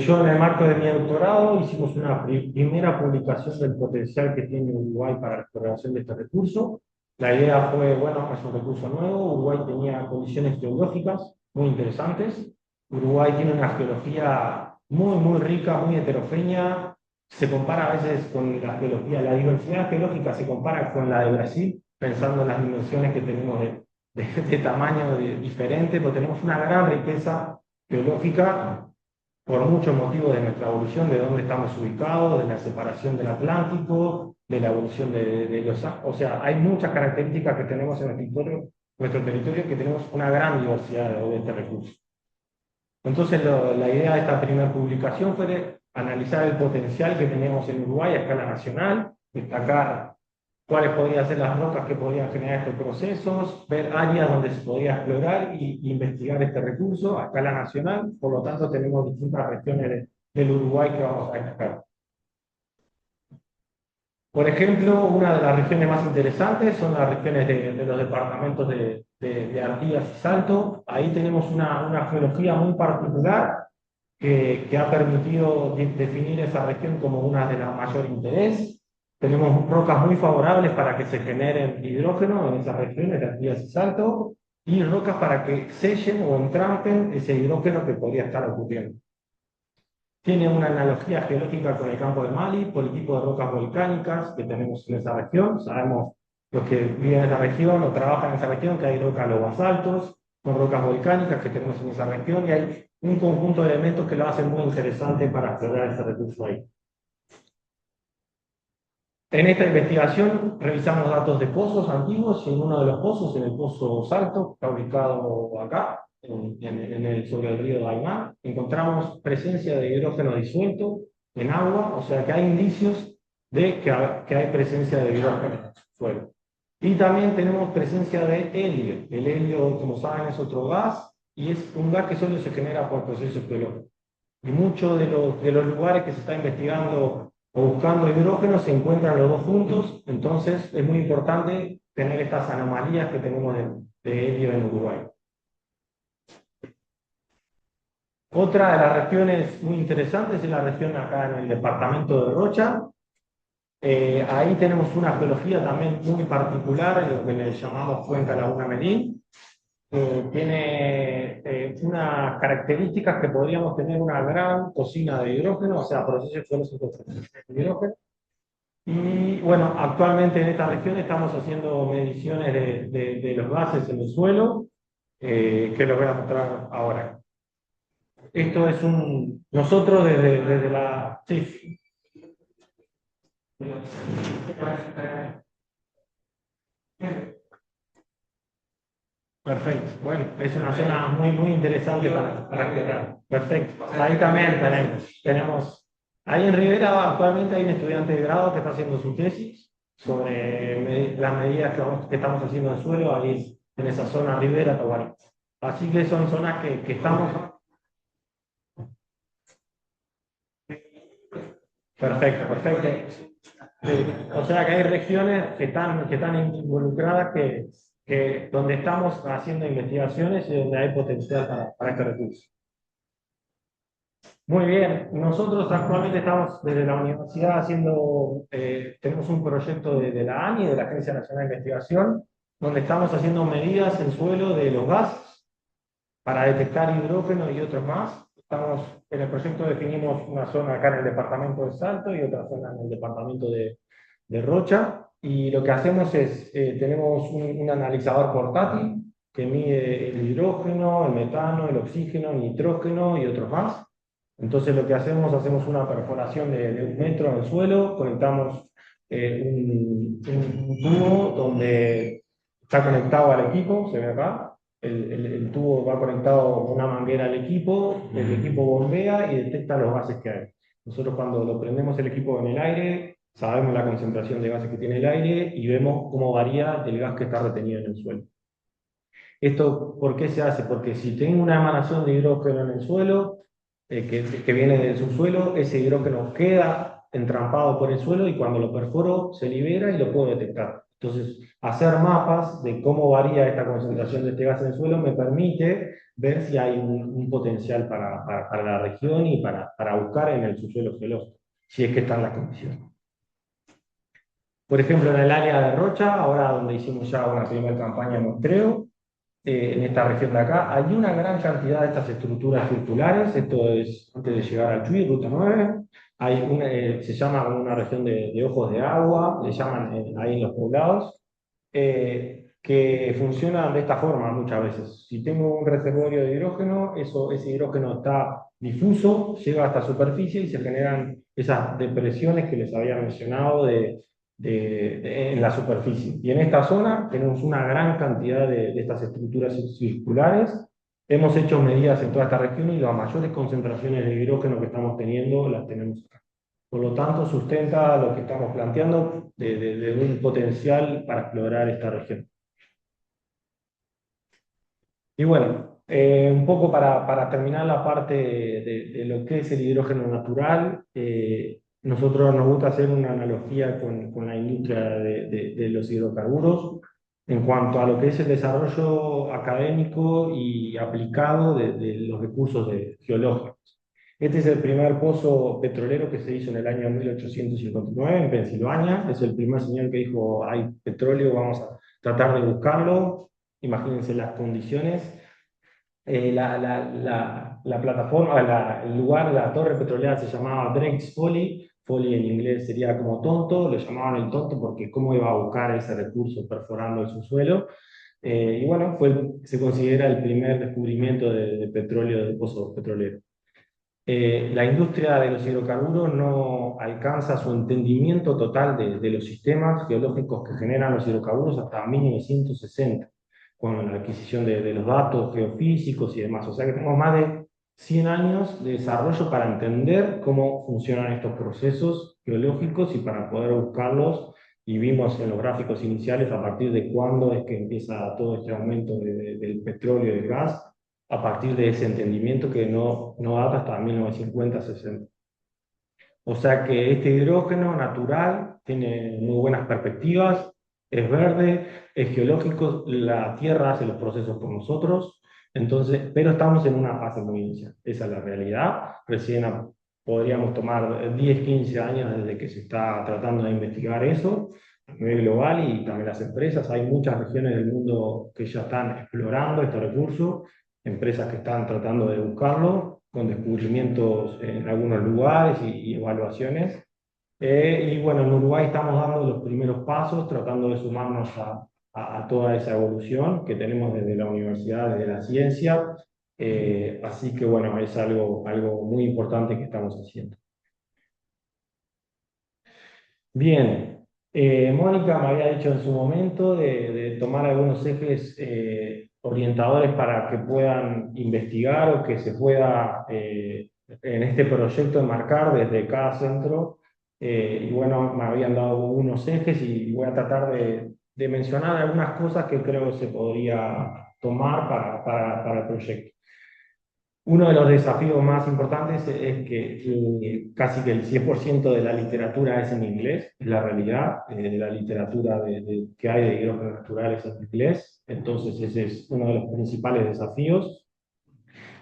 yo en el marco de mi doctorado hicimos una primera publicación del potencial que tiene Uruguay para la exploración de este recurso. La idea fue, bueno, es un recurso nuevo, Uruguay tenía condiciones geológicas muy interesantes, Uruguay tiene una geología muy rica, muy heterogénea, se compara a veces con la geología, la diversidad geológica se compara con la de Brasil, pensando en las dimensiones que tenemos de tamaño diferente, pero tenemos una gran riqueza geológica por muchos motivos de nuestra evolución, de dónde estamos ubicados, de la separación del Atlántico, de la evolución de los... O sea, hay muchas características que tenemos en nuestro territorio que tenemos una gran diversidad de este recurso. Entonces la idea de esta primera publicación fue analizar el potencial que tenemos en Uruguay a escala nacional, destacar cuáles podrían ser las rocas que podrían generar estos procesos, ver áreas donde se podría explorar y investigar este recurso a escala nacional. Por lo tanto, tenemos distintas regiones del Uruguay que vamos a destacar. Por ejemplo, una de las regiones más interesantes son las regiones de los departamentos de Artigas y Salto. Ahí tenemos una geología muy particular que ha permitido definir esa región como una de las mayor interés. Tenemos rocas muy favorables para que se generen hidrógeno en esas regiones de Artigas y Salto, y rocas para que sellen o entrampen ese hidrógeno que podría estar ocurriendo. Tiene una analogía geológica con el campo de Mali, por el tipo de rocas volcánicas que tenemos en esa región. Sabemos los que viven en esa región o trabajan en esa región que hay rocas los basaltos, son rocas volcánicas que tenemos en esa región, y hay un conjunto de elementos que lo hacen muy interesante para explorar ese recurso ahí. En esta investigación revisamos datos de pozos antiguos, y en uno de los pozos, en el pozo Salto, que está ubicado acá, sobre el río Daimán, encontramos presencia de hidrógeno disuelto en agua, o sea que hay indicios de que hay presencia de hidrógeno en el suelo. Y también tenemos presencia de helio. El helio, como saben, es otro gas, y es un gas que solo se genera por procesos geológicos. Y muchos de los lugares que se está investigando o buscando hidrógeno se encuentran los dos juntos, entonces es muy importante tener estas anomalías que tenemos de helio en Uruguay. Otra de las regiones muy interesantes es la región acá en el departamento de Rocha. Ahí tenemos una geología también muy particular, lo que le llamamos Cuenca Laguna Merín. Tiene unas características que podríamos tener una gran cocina de hidrógeno, o sea, procesos geológicos de hidrógeno. Y bueno, actualmente en esta región estamos haciendo mediciones de los gases en el suelo, que los voy a mostrar ahora. Esto es nosotros desde la... Sí. Perfecto. Bueno, es una zona muy interesante para explorar. Perfecto. Ahí también tenemos... Ahí en Rivera actualmente hay un estudiante de grado que está haciendo su tesis sobre las medidas que estamos haciendo en suelo, ahí en esa zona Rivera, Tahuari. Así que son zonas que estamos... Perfecto. O sea que hay regiones que están involucradas donde estamos haciendo investigaciones y donde hay potencial para este recurso. Muy bien, nosotros actualmente estamos desde la universidad tenemos un proyecto de la ANI, de la Agencia Nacional de Investigación, donde estamos haciendo medidas en suelo de los gases para detectar hidrógeno y otros más. En el proyecto definimos una zona acá en el departamento de Salto y otra zona en el departamento de Rocha. y lo que hacemos es, tenemos un analizador portátil que mide el hidrógeno, el metano, el oxígeno, el nitrógeno y otros más. Entonces lo que hacemos una perforación de 1 metro en el suelo, conectamos un tubo donde está conectado al equipo, se ve acá. El tubo va conectado con una manguera al equipo, el equipo bombea y detecta los gases que hay. Nosotros cuando lo prendemos el equipo en el aire, sabemos la concentración de gases que tiene el aire y vemos cómo varía del gas que está retenido en el suelo. ¿Esto por qué se hace? Porque si tengo una emanación de hidrógeno en el suelo, que viene del subsuelo, ese hidrógeno queda entrampado por el suelo y cuando lo perforo se libera y lo puedo detectar. Entonces, hacer mapas de cómo varía esta concentración de este gas en el suelo me permite ver si hay un potencial para la región y para buscar en el subsuelo geológico, si es que están las condiciones. Por ejemplo, en el área de Rocha, ahora donde hicimos ya una primera campaña de muestreo, en esta región de acá, hay una gran cantidad de estas estructuras circulares, esto es antes de llegar al Chuy, ruta 9, hay se llama una región de ojos de agua, le llaman ahí en los poblados, que funcionan de esta forma muchas veces. Si tengo un reservorio de hidrógeno, ese hidrógeno está difuso, llega hasta superficie y se generan esas depresiones que les había mencionado en la superficie. Y en esta zona tenemos una gran cantidad de estas estructuras circulares. Hemos hecho medidas en toda esta región y las mayores concentraciones de hidrógeno que estamos teniendo las tenemos acá. Por lo tanto, sustenta lo que estamos planteando de un potencial para explorar esta región. Y bueno, un poco para terminar la parte de lo que es el hidrógeno natural, nosotros nos gusta hacer una analogía con la industria de los hidrocarburos en cuanto a lo que es el desarrollo académico y aplicado de los recursos geológicos. Este es el primer pozo petrolero que se hizo en el año 1859 en Pensilvania. Es el primer señor que dijo, hay petróleo, vamos a tratar de buscarlo. Imagínense las condiciones. La plataforma, el lugar, la torre petrolera se llamaba Drake's Folly. Folly en inglés sería como tonto, lo llamaban el tonto porque cómo iba a buscar ese recurso perforando el subsuelo. Y bueno, se considera el primer descubrimiento de petróleo, de pozos petroleros. La industria de los hidrocarburos no alcanza su entendimiento total de los sistemas geológicos que generan los hidrocarburos hasta 1960, con la adquisición de los datos geofísicos y demás. O sea que tenemos más de 100 años de desarrollo para entender cómo funcionan estos procesos geológicos y para poder buscarlos. Y vimos en los gráficos iniciales a partir de cuándo es que empieza todo este aumento del petróleo y del gas, a partir de ese entendimiento que no data hasta 1950-60. O sea que este hidrógeno natural tiene muy buenas perspectivas, es verde, es geológico, la Tierra hace los procesos por nosotros, entonces, pero estamos en una fase muy inicial, esa es la realidad. Recién podríamos tomar 10, 15 años desde que se está tratando de investigar eso a nivel global y también las empresas. Hay muchas regiones del mundo que ya están explorando este recurso, empresas que están tratando de buscarlo, con descubrimientos en algunos lugares y evaluaciones. Y bueno, en Uruguay estamos dando los primeros pasos, tratando de sumarnos a toda esa evolución que tenemos desde la universidad, desde la ciencia. Así que bueno, es algo muy importante que estamos haciendo. Bien, Mónica me había dicho en su momento de tomar algunos ejes orientadores para que puedan investigar o que se pueda en este proyecto enmarcar desde cada centro. Y bueno, me habían dado unos ejes y voy a tratar de mencionar algunas cosas que creo se podría tomar para el proyecto. Uno de los desafíos más importantes es que casi que el 100% de la literatura es en inglés, es la realidad, la literatura que hay de hidrógenos naturales es en inglés, entonces ese es uno de los principales desafíos.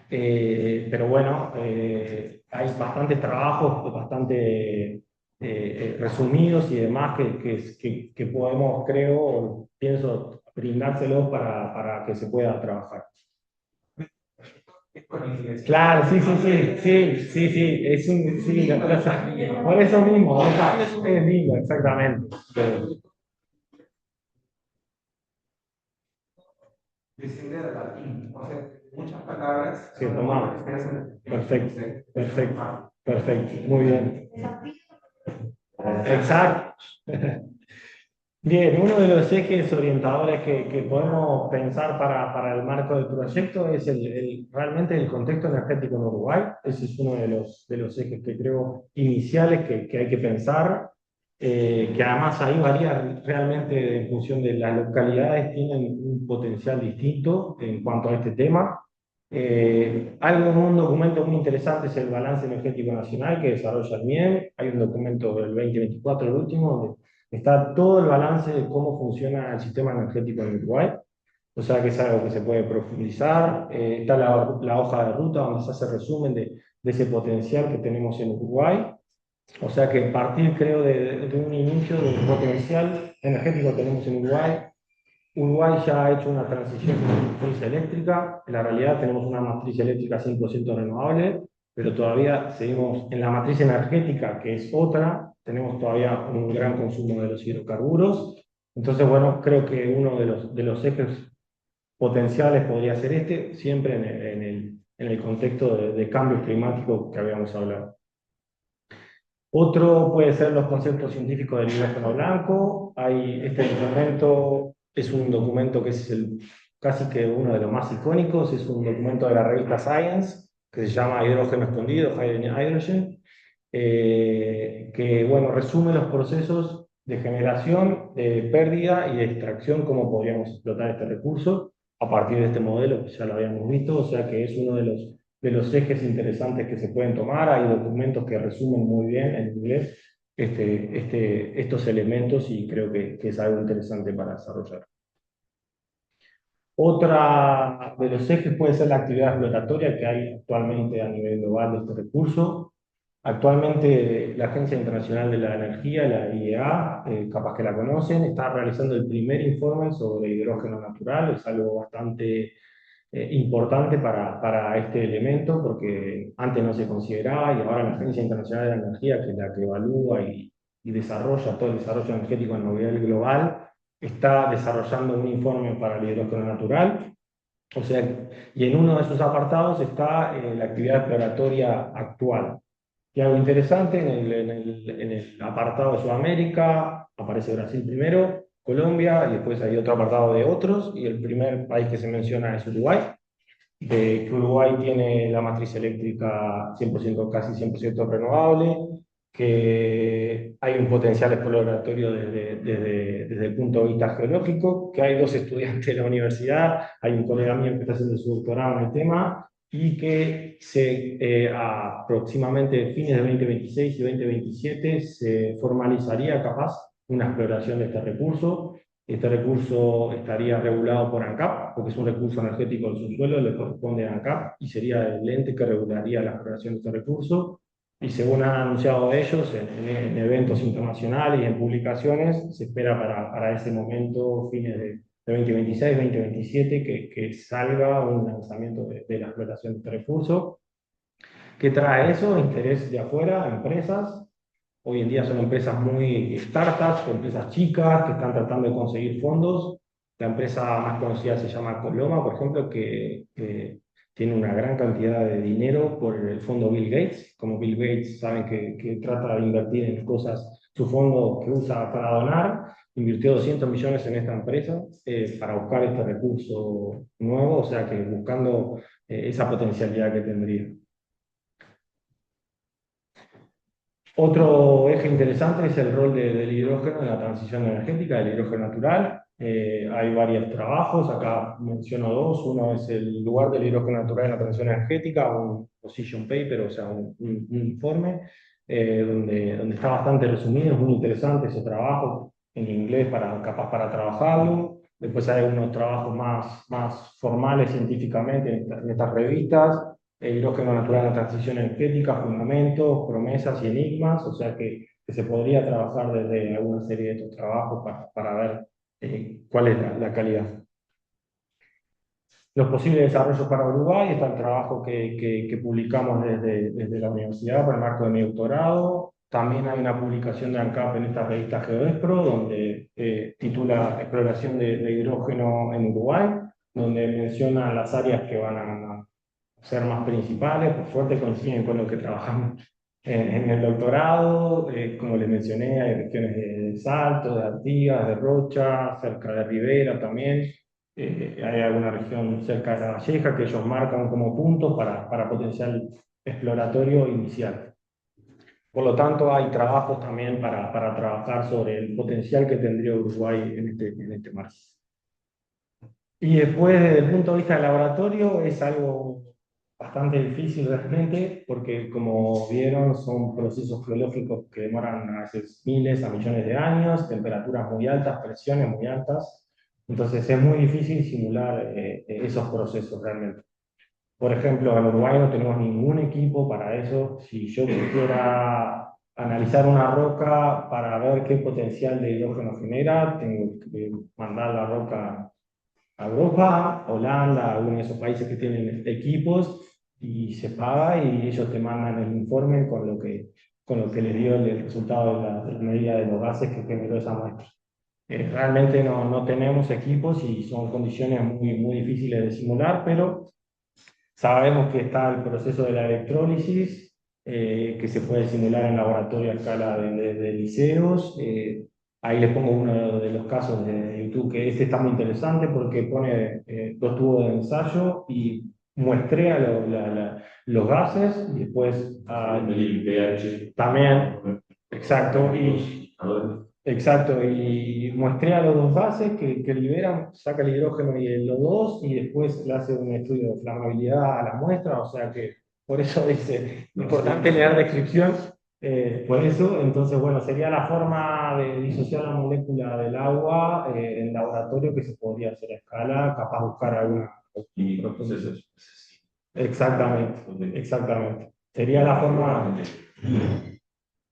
Pero bueno, hay bastantes trabajos, bastante resumidos y demás que podemos, creo, pienso, brindárselos para que se pueda trabajar. Claro, sí, es un, sí, por eso mismo, es lindo, exactamente. descender al latín. O sea, muchas palabras Sí, son tomamos. palabras que se hacen. Perfecto, perfecto, perfecto, muy bien. Exacto. Bien, uno de los ejes orientadores que podemos pensar para el marco del proyecto es realmente el contexto energético en Uruguay. Ese es uno de los ejes que creo iniciales que hay que pensar, que además ahí varía realmente en función de las localidades, tienen un potencial distinto en cuanto a este tema. Un documento muy interesante es el Balance Energético Nacional que desarrolla el MIEM. Hay un documento del 2024, el último, donde está todo el balance de cómo funciona el sistema energético en Uruguay. O sea que es algo que se puede profundizar. Está la hoja de ruta donde se hace resumen de ese potencial que tenemos en Uruguay. O sea que partir, creo, de un inicio de un potencial energético que tenemos en Uruguay. Uruguay ya ha hecho una transición de matriz eléctrica. En la realidad tenemos una matriz eléctrica 100% renovable, pero todavía seguimos en la matriz energética, que es otra. Tenemos todavía un gran consumo de los hidrocarburos. Entonces, bueno, creo que uno de los ejes potenciales podría ser este, siempre en el contexto de cambio climático que habíamos hablado. Otro puede ser los conceptos científicos del hidrógeno blanco. Este documento es un documento que es casi que uno de los más icónicos, es un documento de la revista Science, que se llama Hidrógeno Escondido, Hidden Hydrogen, que bueno, resume los procesos de generación, de pérdida y de extracción, cómo podríamos explotar este recurso a partir de este modelo que ya lo habíamos visto, o sea que es uno de los ejes interesantes que se pueden tomar. Hay documentos que resumen muy bien en inglés estos elementos y creo que es algo interesante para desarrollar. Otra de los ejes puede ser la actividad exploratoria que hay actualmente a nivel global de este recurso. Actualmente la Agencia Internacional de la Energía, la IEA, capaz que la conocen, está realizando el primer informe sobre hidrógeno natural. Es algo bastante importante para este elemento, porque antes no se consideraba y ahora la Agencia Internacional de la Energía, que es la que evalúa y desarrolla todo el desarrollo energético a nivel global, está desarrollando un informe para el hidrógeno natural. O sea, y en uno de esos apartados está la actividad exploratoria actual. Y algo interesante, en el apartado de Sudamérica aparece Brasil primero, Colombia, y después hay otro apartado de otros, y el primer país que se menciona es Uruguay, que Uruguay tiene la matriz eléctrica 100%, casi 100% renovable, que hay un potencial exploratorio desde el punto de vista geológico, que hay dos estudiantes de la universidad, hay un colega mío que está haciendo su doctorado en el tema, y que aproximadamente fines de 2026 y 2027 se formalizaría capaz una exploración de este recurso. Este recurso estaría regulado por ANCAP, porque es un recurso energético del subsuelo, le corresponde a ANCAP y sería el ente que regularía la exploración de este recurso. Y según han anunciado ellos en eventos internacionales y en publicaciones, se espera para ese momento, fines de 2026, 2027, que salga un lanzamiento de la explotación de este recurso. ¿Qué trae eso? Interés de afuera, empresas. Hoy en día son empresas muy startups, empresas chicas que están tratando de conseguir fondos. La empresa más conocida se llama Coloma, por ejemplo, que tiene una gran cantidad de dinero por el fondo Bill Gates. Como Bill Gates saben que trata de invertir en cosas, su fondo que usa para donar, invirtió 200 millones en esta empresa para buscar este recurso nuevo, o sea que buscando esa potencialidad que tendría. Otro eje interesante es el rol del hidrógeno en la transición energética, del hidrógeno natural. Hay varios trabajos, acá menciono dos. Uno es el lugar del hidrógeno natural en la transición energética, un position paper, o sea, un informe, donde está bastante resumido, es muy interesante ese trabajo en inglés capaz para trabajarlo. Después hay unos trabajos más formales científicamente en estas revistas. El hidrógeno natural en la transición energética, fundamentos, promesas y enigmas, o sea que se podría trabajar desde alguna serie de estos trabajos para ver cuál es la calidad. Los posibles desarrollos para Uruguay, está el trabajo que publicamos desde la universidad para el marco de mi doctorado. También hay una publicación de ANCAP en esta revista GeoEspro, donde titula Exploración de hidrógeno en Uruguay, donde menciona las áreas que van a ser más principales. Por suerte coinciden con lo que trabajamos en el doctorado. Como les mencioné, hay regiones de Salto, de Artigas, de Rocha, cerca de Rivera también. Hay alguna región cerca de La Valleja que ellos marcan como puntos para potencial exploratorio inicial. Por lo tanto, hay trabajos también para trabajar sobre el potencial que tendría Uruguay en este mar. Y después, desde el punto de vista del laboratorio, es algo bastante difícil realmente, porque como vieron, son procesos geológicos que demoran a veces miles a millones de años, temperaturas muy altas, presiones muy altas. Entonces es muy difícil simular esos procesos realmente. Por ejemplo, en Uruguay no tenemos ningún equipo para eso. Si yo quisiera analizar una roca para ver qué potencial de hidrógeno genera, tengo que mandar la roca a Europa, Holanda, algunos de esos países que tienen equipos, y se paga y ellos te mandan el informe con lo que les dio el resultado de la medida de los gases que generó esa muestra. Realmente no tenemos equipos y son condiciones muy difíciles de simular, pero sabemos que está el proceso de la electrólisis, que se puede simular en laboratorio a escala de liceos. Ahí les pongo uno de los casos de YouTube, que este está muy interesante porque pone dos tubos de ensayo y muestrea los gases y después El pH. también, exacto, exacto, y muestrea los dos gases que liberan, saca el hidrógeno y el O2 y después le hace un estudio de flamabilidad a la muestra, o sea que por eso dice, importante leer descripción, por eso, entonces bueno, sería la forma de disociar la molécula del agua en laboratorio que se podría hacer a escala, capaz buscar alguna... Y procesos. Exactamente, exactamente. Sería la forma...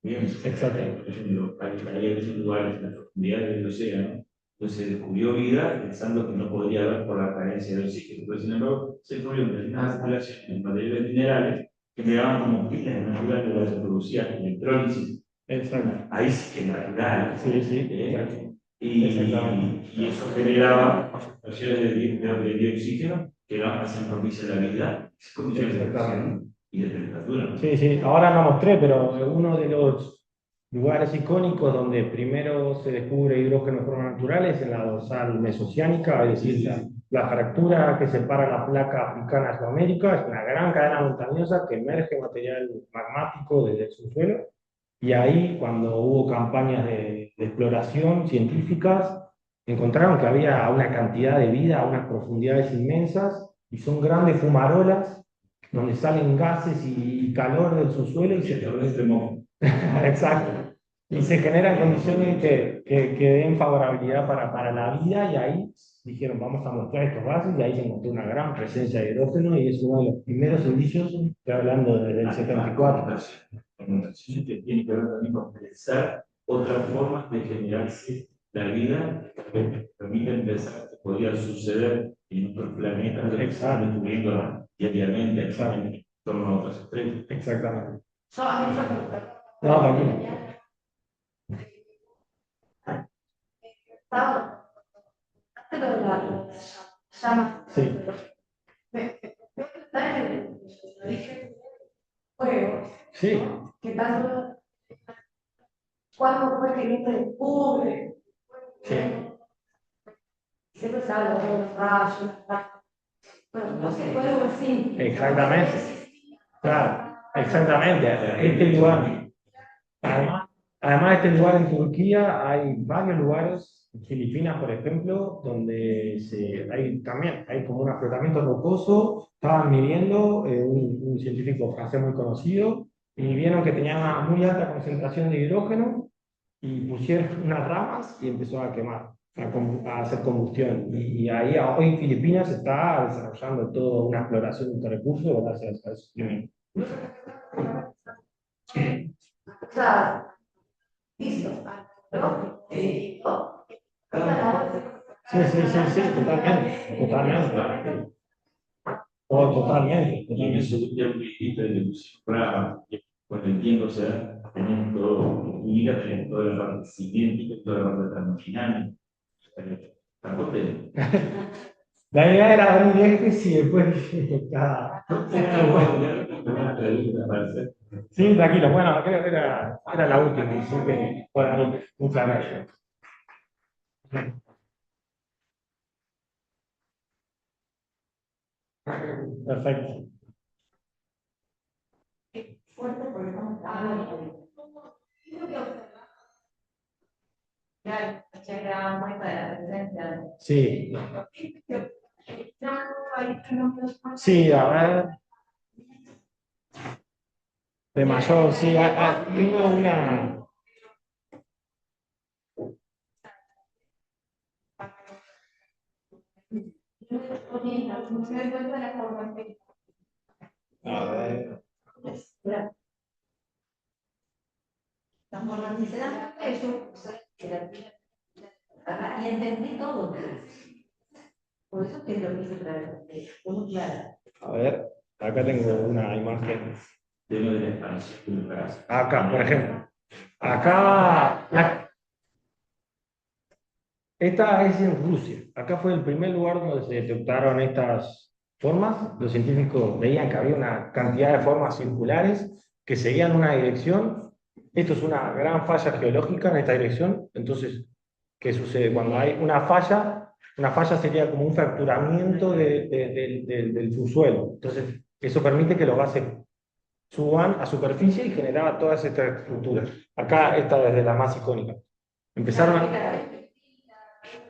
Bien, Exacto. por ejemplo, hay esos lugares en la profundidad del océano, entonces se descubrió vida pensando que no podría haber por la carencia de oxígeno, pero sin embargo se descubrieron determinadas poblaciones en materiales minerales que generaban combustibles naturales donde se producía electrólisis. Exacto. Ahí sí que es natural. Sí, sí, exacto. Y eso generaba concentraciones de dioxígeno que hacen propicia la vida, condiciones de presión y de temperatura. Sí, sí, ahora no mostré, pero uno de los lugares icónicos donde primero se descubre hidrógeno de forma natural es en la dorsal mesoceánica, es decir, la fractura que separa la placa africana de Sudamérica, es una gran cadena montañosa que emerge material magmático desde el subsuelo, y ahí cuando hubo campañas de exploración científicas, encontraron que había una cantidad de vida a unas profundidades inmensas, y son grandes fumarolas donde salen gases y calor del subsuelo y se exacto. Y se generan condiciones que den favorabilidad para la vida, y ahí dijeron, vamos a mostrar estos gases, y ahí se encontró una gran presencia de hidrógeno, y es uno de los primeros indicios, estoy hablando desde el 74. Que tiene que ver también con pensar otras formas de generarse la vida que permiten pensar que podría suceder en otros planetas que están descubriendo diariamente en torno a otras estrellas. Exactamente. No, también. Sí. Sí. ¿Qué tanto? ¿Cuándo fue que no se descubre? Sí. Siempre se habla de los rayos, pero no se puede algo así. Exactamente. Claro, exactamente. Este lugar, además de este lugar en Turquía, hay varios lugares, en Filipinas, por ejemplo, donde hay como un afloramiento rocoso. Estaban midiendo un científico francés muy conocido, y vieron que tenía una muy alta concentración de hidrógeno, y pusieron unas ramas y empezó a quemar, a hacer combustión. Y ahí hoy en Filipinas se está desarrollando toda una exploración de recursos gracias a eso. O sea, listo. Sí, totalmente, totalmente. Oh, totalmente, Y en eso ya un poquitito de ilusión para con el tiempo se va teniendo todo, unida, teniendo toda la parte científica, toda la parte termodinámica. Tampoco La idea era abrir ejes y después cada... Sí, tranquilo. Bueno, creo que era la última, así que puedo dar un flash. Perfecto. Fuerte porque estamos trabajando. Claro, era muy para la presencia. Sí. Sí, a ver. De mayor, sí. Tengo una. A ver. Y entendí todo. Por eso que lo quise traer. Fue muy claro. A ver, acá tengo una imagen. De lo de la expansión de la casa. Acá, por ejemplo. Acá, esta es en Rusia. Acá fue el primer lugar donde se detectaron estas formas. Los científicos veían que había una cantidad de formas circulares que seguían una dirección. Esto es una gran falla geológica en esta dirección. Entonces, ¿qué sucede? Cuando hay una falla sería como un fracturamiento del subsuelo. Entonces, eso permite que los gases suban a superficie y generaba todas estas estructuras. Acá esta es de la más icónica. Empezaron a...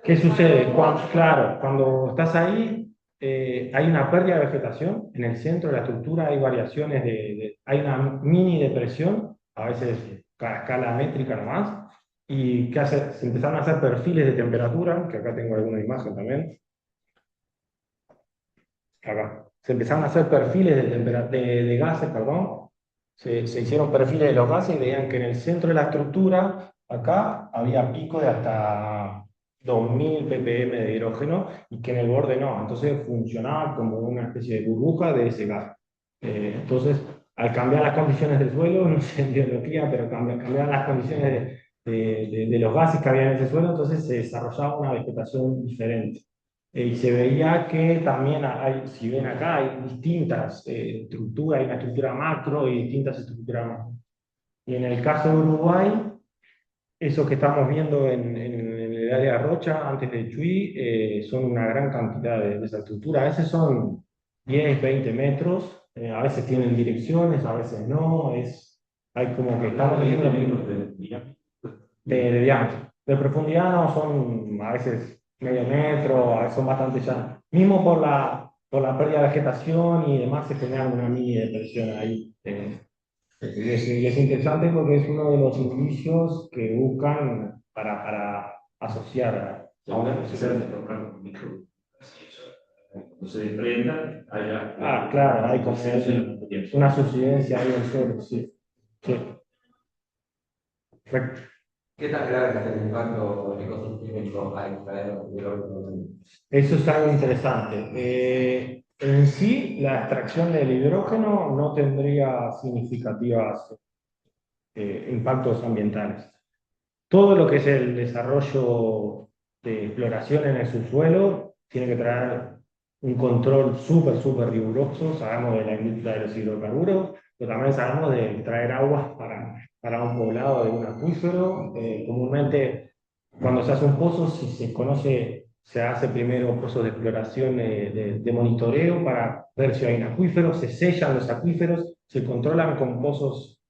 ¿Qué sucede? Claro, cuando estás ahí, hay una pérdida de vegetación. En el centro de la estructura hay variaciones hay una mini depresión, a veces a escala métrica nomás. ¿Y qué hace? Se empezaron a hacer perfiles de temperatura, que acá tengo alguna imagen también. Acá. Se empezaron a hacer perfiles de gases, perdón. Se hicieron perfiles de los gases y veían que en el centro de la estructura, acá, había picos de hasta 2000 ppm de hidrógeno y que en el borde no. Entonces funcionaba como una especie de burbuja de ese gas. Entonces, al cambiar las condiciones del suelo, no sé en biología, pero cambiaban las condiciones de los gases que había en ese suelo, entonces se desarrollaba una vegetación diferente. Y se veía que también hay, si ven acá, hay distintas estructuras, hay una estructura macro y distintas estructuras macro. Y en el caso de Uruguay, eso que estamos viendo en el área de Rocha, antes de Chuy, son una gran cantidad de esa estructura. A veces son 10, 20 metros, a veces tienen direcciones, a veces no. Hay como que estamos viendo de diámetro. De profundidad no, son a veces medio metro, a veces son bastante llanos. Mismo por la pérdida de vegetación y demás se genera una mini depresión ahí. Y es interesante porque es uno de los indicios que buscan para asociar a una necesidad. Cuando se desprenda, haya. Claro, hay como una subsidencia ahí del suelo, sí. Sí. Perfecto. ¿Qué tan grave es el impacto ecosistémico al extraer hidrógeno? Eso es algo interesante. En sí, la extracción del hidrógeno no tendría significativos impactos ambientales. Todo lo que es el desarrollo de exploración en el subsuelo tiene que traer un control súper riguroso. Sabemos de la industria de los hidrocarburos, pero también sabemos de traer aguas para un poblado de un acuífero. Comúnmente, cuando se hace un pozo, si se conoce, se hace primero pozos de exploración de monitoreo para ver si hay un acuífero, se sellan los acuíferos, se controlan con pozos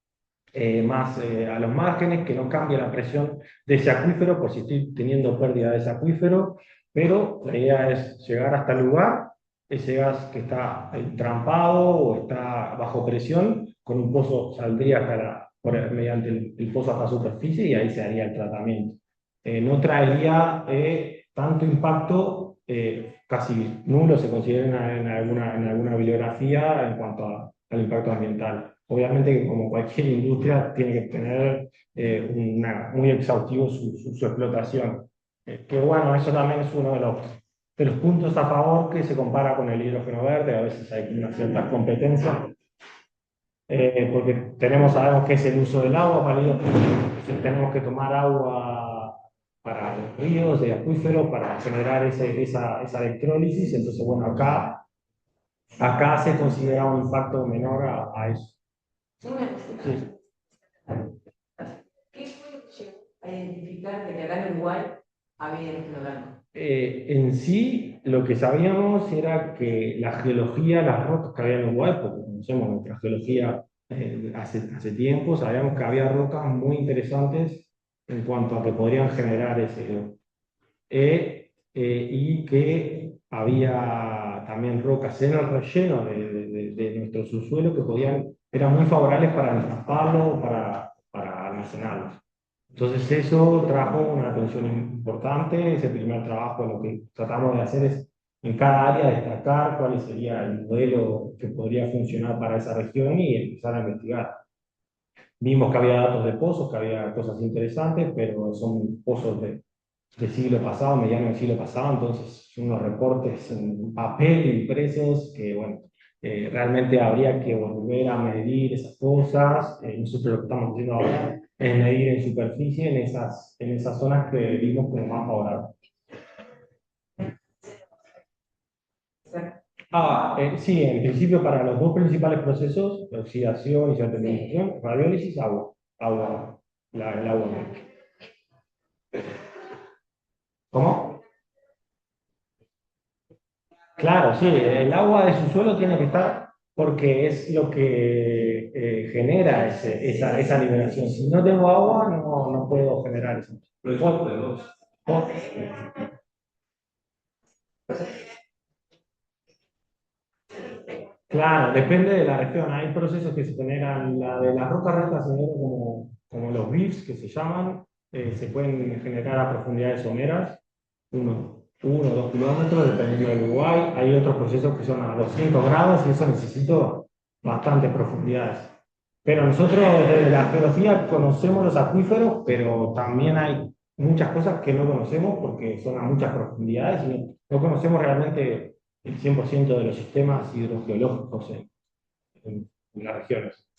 más a los márgenes, que no cambie la presión de ese acuífero por si estoy teniendo pérdida de ese acuífero, pero la idea es llegar hasta el lugar, ese gas que está entrampado o está bajo presión, con un pozo saldría mediante el pozo hasta la superficie y ahí se haría el tratamiento. No traería tanto impacto, casi nulo se considera en alguna bibliografía en cuanto al impacto ambiental. Obviamente que como cualquier industria tiene que tener muy exhaustivo su explotación. Que bueno, eso también es uno de los puntos a favor que se compara con el hidrógeno verde. A veces hay unas ciertas competencias, porque sabemos que es el uso del agua para el hidrógeno. Tenemos que tomar agua para los ríos, de acuíferos, para generar esa electrólisis. Entonces, bueno, acá se considera un impacto menor a eso. Una cosita. Sí. ¿Qué fue lo que llegó a identificar que acá en Uruguay había núcleo blanco? En sí, lo que sabíamos era que la geología, las rocas que había en Uruguay, porque conocemos nuestra geología hace tiempo, sabíamos que había rocas muy interesantes en cuanto a que podrían generar ese. Y que había también rocas en el relleno de nuestro subsuelo que eran muy favorables para entraparlo, para almacenarlos. Entonces eso trajo una atención importante. Ese primer trabajo lo que tratamos de hacer es en cada área destacar cuál sería el modelo que podría funcionar para esa región y empezar a investigar. Vimos que había datos de pozos, que había cosas interesantes, pero son pozos del siglo pasado, mediano del siglo pasado, entonces son unos reportes en papel impresos que, bueno, realmente habría que volver a medir esas cosas. Nosotros lo que estamos haciendo ahora es medir en superficie en esas zonas que vimos como más favorables. Sí, en principio para los dos principales procesos, oxidación y sedimentación, radiólisis, agua, el agua. ¿Cómo? Claro, sí, el agua de su suelo tiene que estar porque es lo que genera esa liberación. Si no tengo agua, no puedo generar eso. Pero eso de dos. O- Claro, depende de la región. Hay procesos que se generan, la de las rocas rectas se generan como los BIFs que se llaman, se pueden generar a profundidades someras, 1 o 2 kilómetros, dependiendo del Uruguay. Hay otros procesos que son a 200 grados y eso necesita bastantes profundidades. Pero nosotros desde la geología conocemos los acuíferos, pero también hay muchas cosas que no conocemos porque son a muchas profundidades y no conocemos realmente el 100% de los sistemas hidrogeológicos en las regiones.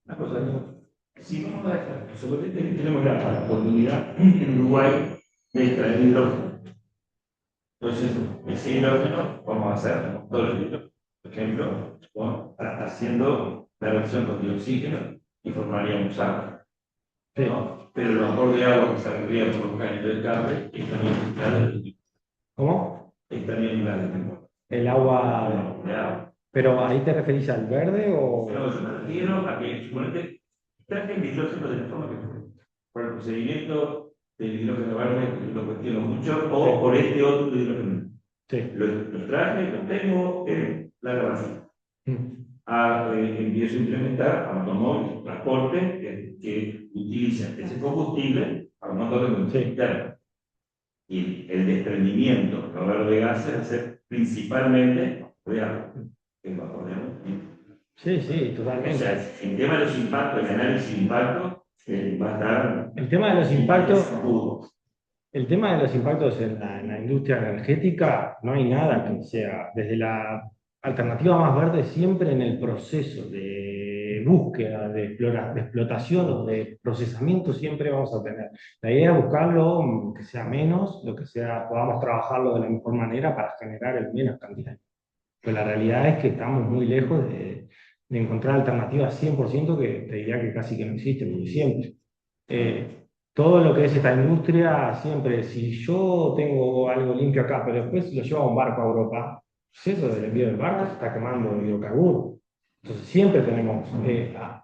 Una cosa, ¿no? Si vamos a dejar, seguramente tenemos la oportunidad en Uruguay de extraer hidrógeno. Entonces, ese hidrógeno, vamos a hacer todo el hidrógeno. Por ejemplo, haciendo la reacción con dioxígeno y formaríamos agua. ¿No? Pero el vapor de agua que saldría por los caños del cable estaría nivel. ¿Cómo? Estaría nivel. El agua. De agua. ¿Pero ahí te referís al verde o...? No, yo me refiero a que, suponete, traje el hidrógeno de la forma que fue. Por el procedimiento del hidrógeno verde, que lo cuestiono mucho, o por este otro de hidrógeno. Sí. Los traje, los tengo en la grabación. Empiezo a implementar automóviles, transporte que utilizan ese combustible para un motor de combustible interno. Y el desprendimiento de gases va a ser principalmente de agua. El vapor de agua. Sí, sí, totalmente. O sea, el tema de los impactos, el análisis de impacto, va a estar. El tema de los impactos en la industria energética, no hay nada que sea, desde la alternativa más verde, siempre en el proceso de búsqueda, de explotación o de procesamiento, siempre vamos a tener. La idea es buscarlo que sea menos, lo que sea, podamos trabajarlo de la mejor manera para generar el menos cantidad. Pues la realidad es que estamos muy lejos de encontrar alternativas 100% que te diría que casi que no existen, porque siempre. Todo lo que es esta industria, siempre, si yo tengo algo limpio acá, pero después lo llevo a un barco a Europa, pues eso del envío del barco se está quemando hidrocarburos. Entonces siempre tenemos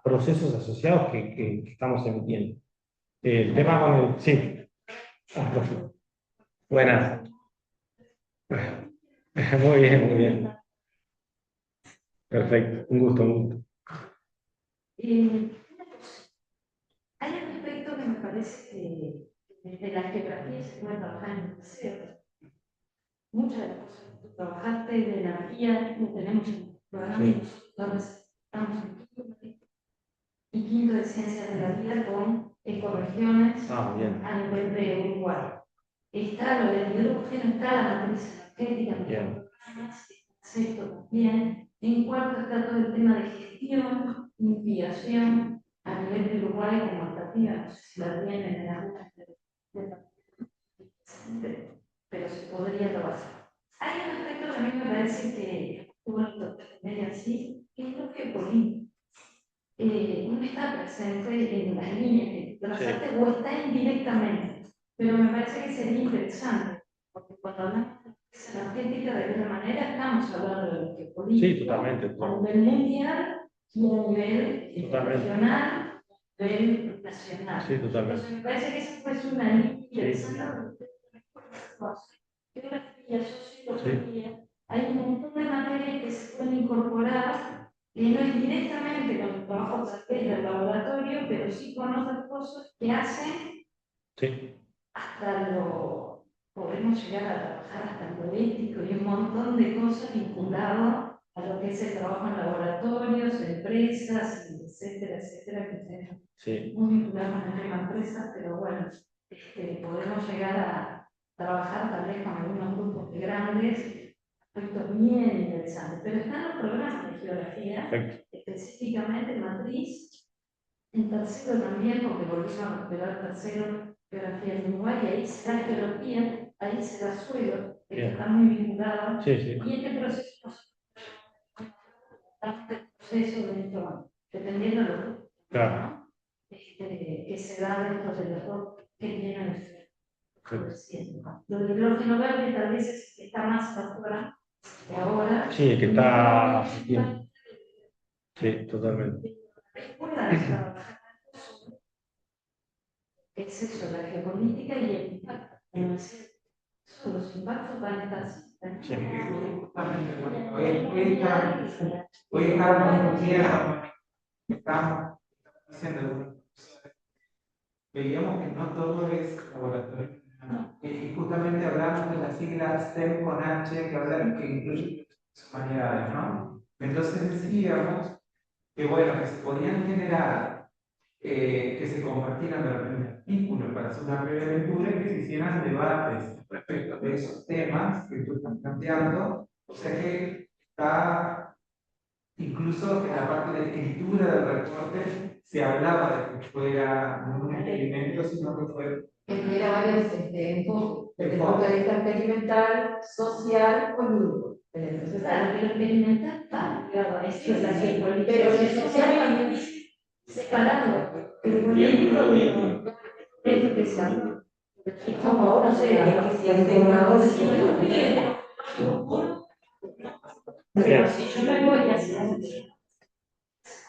procesos asociados que estamos emitiendo. El tema con el... Sí. Buenas. Muy bien, muy bien. Perfecto, un gusto, un gusto. Hay un aspecto que me parece que desde la geografía se puede trabajar en el museo. Muchas de las cosas que tú trabajaste de energía no tenemos en el programa y nosotros estamos en quinto de ciencias de la vida con ecorregiones a nivel de Uruguay. Está lo del hidrógeno, está la matriz energética, sexto también. En cuarto está todo el tema de gestión, mitigación a nivel de Uruguay como alternativa, no sé si la tienen en la ruta. pero se podría trabajar. Hay un aspecto que a mí me parece que estuvo medio así, que es lo geopolítico. No está presente en las líneas que trazaste o está indirectamente, pero me parece que sería interesante, porque cuando hablamos de crisis energética, de alguna manera estamos hablando de lo geopolítico Sí, totalmente. a nivel mundial y a nivel regional, a nivel nacional. Sí, totalmente. Entonces me parece que esa fue una línea interesante. Geografía, sociología, hay un montón de materias que se pueden incorporar que no es directamente con el trabajo del laboratorio, pero sí con otras cosas que hacen hasta lo, podemos llegar a trabajar hasta lo ético y un montón de cosas vinculadas a lo que es el trabajo en laboratorios, empresas, etcétera, etcétera, que estén muy vinculados con el tema empresas, pero bueno, podemos llegar a trabajar tal vez con algunos grupos de grandes aspectos bien interesantes, pero están los programas de geografía, específicamente en matriz, en tercero también, porque volvimos a recuperar tercero, geografía en Uruguay, y ahí se da geografía, ahí se da suelo, que está muy vinculado, y este proceso dentro, dependiendo de los grupos, ¿no? Que se da dentro de los dos que tienen el lo del hidrógeno verde tal vez es el que está más saturado de ahora. Sí, el que está. Sí, totalmente. Es eso, la geopolítica y el impacto. Los impactos van a estar siempre. Hoy estábamos diciendo, veíamos que no todo es laboratorio. Y justamente hablamos de las siglas STEM con H, que hablan que incluyen las humanidades, ¿no? Entonces decíamos que, bueno, que se podían generar, que se compartieran de repente artículos para hacer una breve lectura y que se hicieran debates respecto de esos temas que tú estás planteando. O sea que está, incluso en la parte de escritura del reporte, se hablaba de que fuera no un experimento, sino que fue que tuviera varios enfoques, desde el punto de vista experimental, social o lúdico. Entonces, Claro, pero experimental va ligado a eso, es la geopolítica. pero en el social también separando el político de el especial. Es como, no sé, que si el formador pero si yo me voy a hacer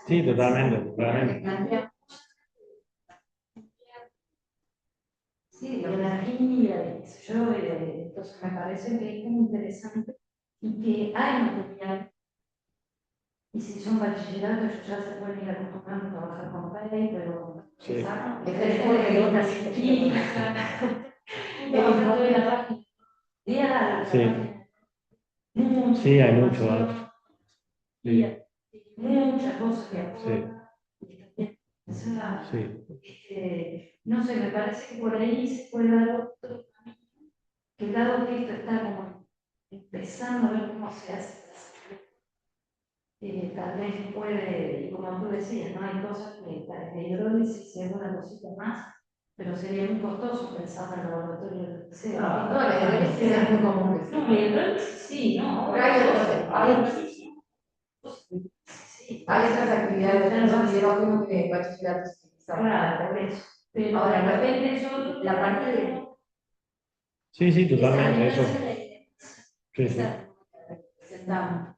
Sí, totalmente. sí, de energía, de qué sé yo, entonces me parece que es muy interesante y que hay material. Y si son bachilleratos, ya se pueden ir acostumbrando a trabajar con Pay, pero Sí. es de una científica, trabajando en la página. Sí, hay mucho. Muchas cosas que aportan. No sé, me parece que por ahí se puede dar otro camino, que dado que esto está como empezando a ver cómo se hace, tal vez puede, y como tú decías, ¿no? Hay cosas que la hidrólisis es una cosita más, pero sería muy costoso pensar en el laboratorio de liceo. No, la hidrólisis es muy común. No, la hidrólisis sí, ¿no? Hay otras actividades que son hidrógeno que bachilleratos utilizaban. Claro, por eso. Pero ahora, de repente yo la parte de Sí, totalmente, eso. Sí. presentamos.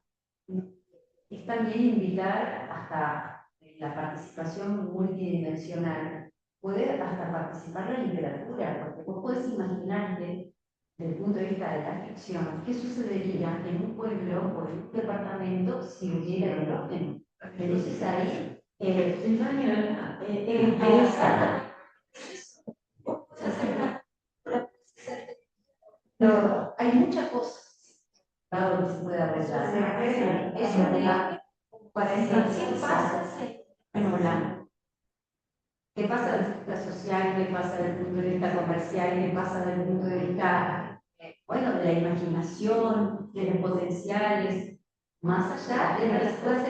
Es también invitar hasta la participación multidimensional. Puede hasta participar la literatura, porque vos podés imaginarte, desde el punto de vista de la ficción, qué sucedería en un pueblo o en un departamento si hubiera hidrógeno. Entonces ahí, el sueño no, hay muchas cosas que se puede arreglar. Es un tema para entrar. ¿Qué pasa? ¿Qué pasa desde el punto de vista social? ¿Qué pasa desde el punto de vista comercial? ¿Qué pasa desde el punto de vista, bueno, de la imaginación, de los potenciales? Más allá de las cosas,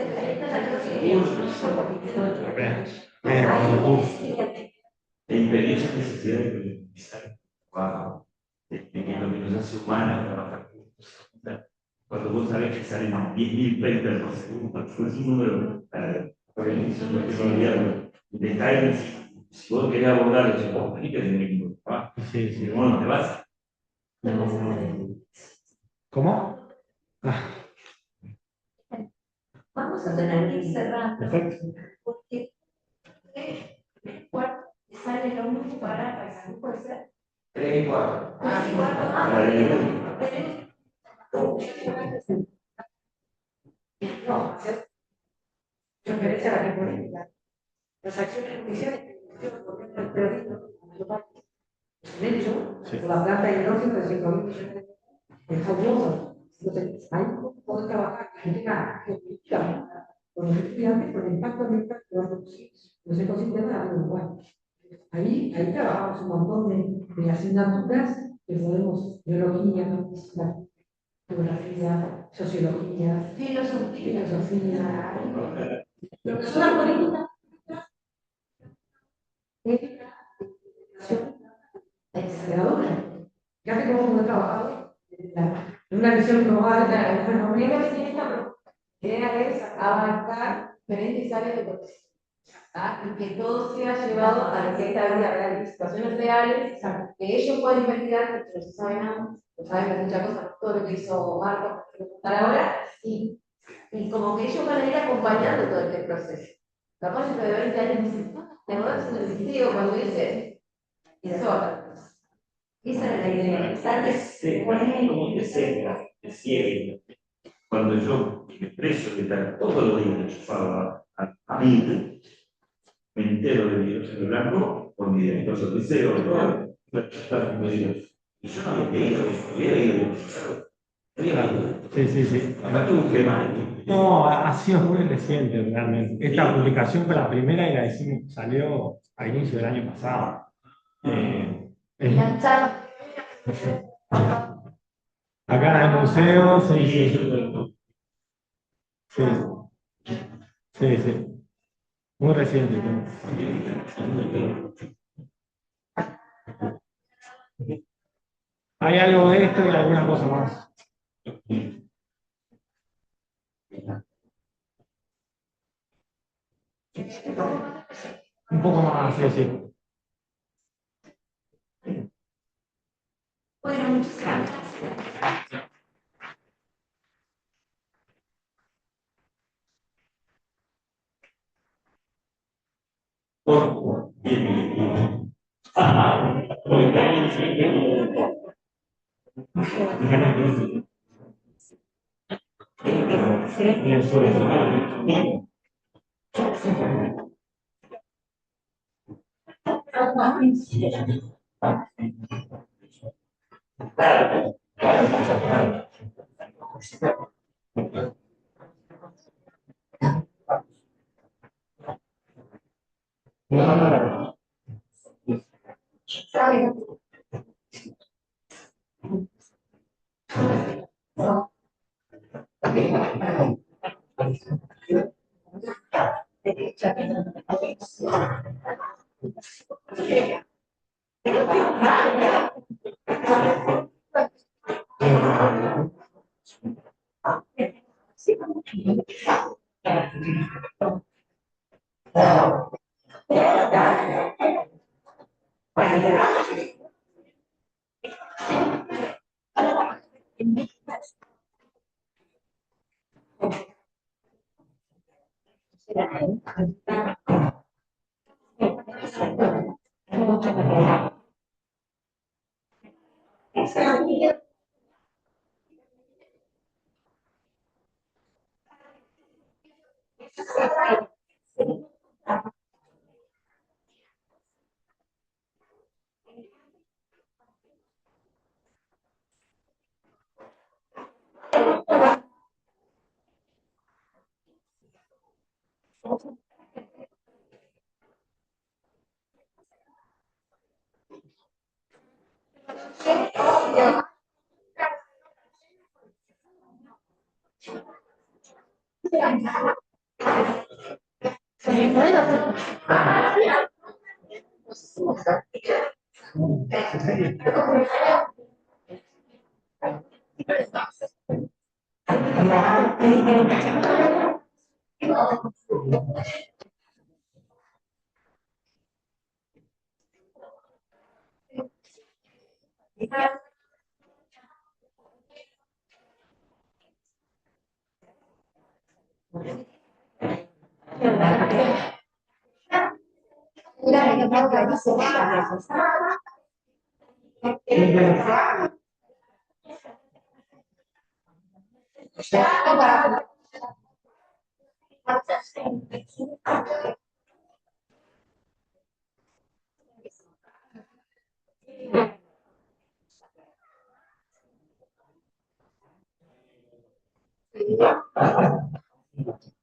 La imperiosa necesidad de colectivizar. Wow. que es lo que nos hace humanos trabajar juntos. O sea, cuando vos sabés que salen 10.000 papers por segundo, es un número para el inicio del gobierno. De caer, si vos querés abordar eso, vos tenés que tener equipo de trabajo. Sí, Si sí. no, no te vas. ¿Cómo? Vamos a tener que ir cerrando. Perfecto. Porque cuarto sale lo mismo para pasar, puede ser. 3 y 4. No, referencia a la ley política. Las acciones judiciales el periodismo, de hecho, Sí. la planta de hidrógeno de 5.000 millones de euros es fabuloso. Entonces, ahí poder trabajar que tenga geopolítica con los estudiantes con el impacto ambiental que va a producir los ecosistemas de algo igual. Ahí trabajamos un montón de asignaturas que podemos, biología, física, geografía, sociología, filosofía, lo que son las políticas, aceleradora. Ya que como he trabajado en una visión global de la economía, que es abarcar diferentes áreas de protección. Y que todo sea llevado a lo que es la vida real, situaciones reales, que ellos pueden investigar, pero no saben nada, no saben muchas cosas, todo lo que hizo Marco, para ahora, y como que ellos van a ir acompañando todo este proceso. Capaz de 20 años dicen, ¿te acordás en el liceo cuando dice? Y sola. Esa era la idea. Como que seca, te ciega. Cuando yo me expreso de estar todos los días enchufado a mí, me entero de hidrógeno blanco con mi director del liceo, todo. Y yo no había leído, hubiera leído. Sí, sí, sí. Aparte un tema. No, ha sido muy reciente realmente. Esta publicación fue la primera y la hicimos, salió a inicio del año pasado. Es- acá en el museo, sí, sí. Sí, sí, sí. Muy reciente. Hay algo de esto y alguna cosa más. Un poco más, sí, sí. Bueno, muchas gracias.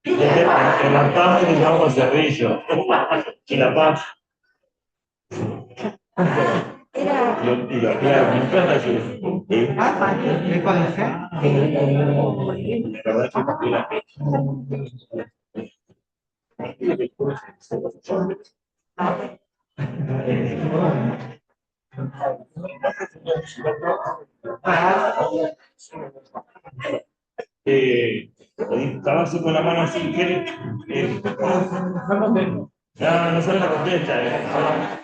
En La Paz utilizamos cerrillo. Y La Paz. Claro, me encanta eso. ¿Me parece? La verdad que la estaba así con la mano así, que no, no sale la contenta.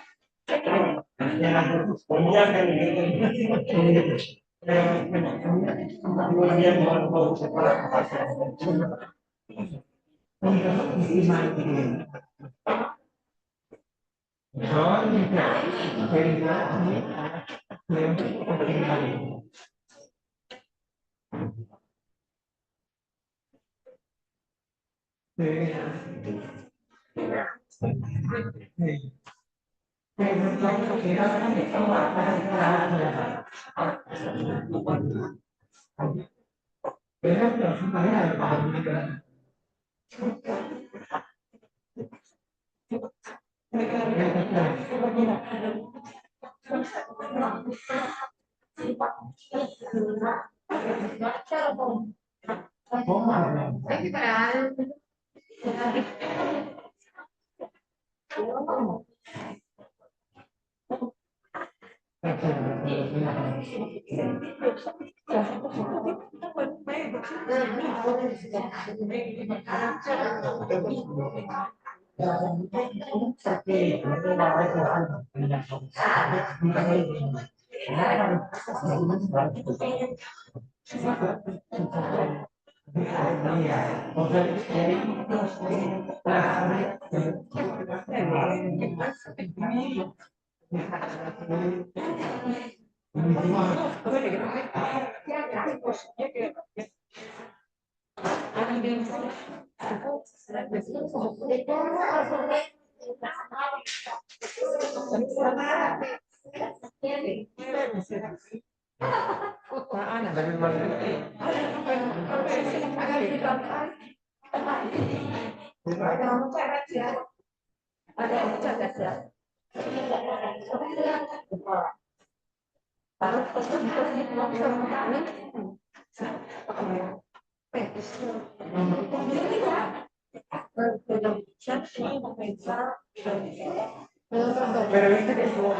Pero viste que estuvo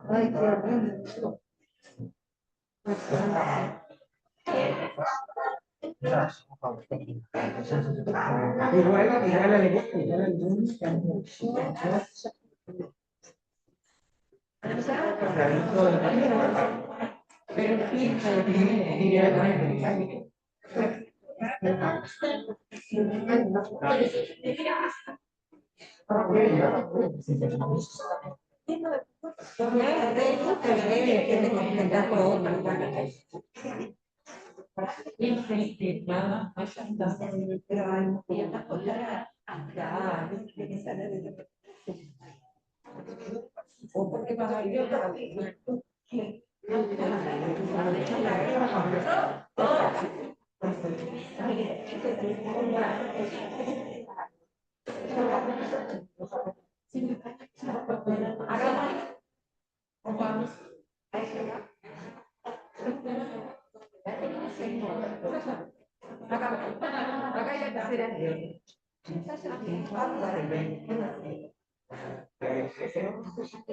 ay, qué horrible. Y bueno, ya la ley, ya la ley, pero sí,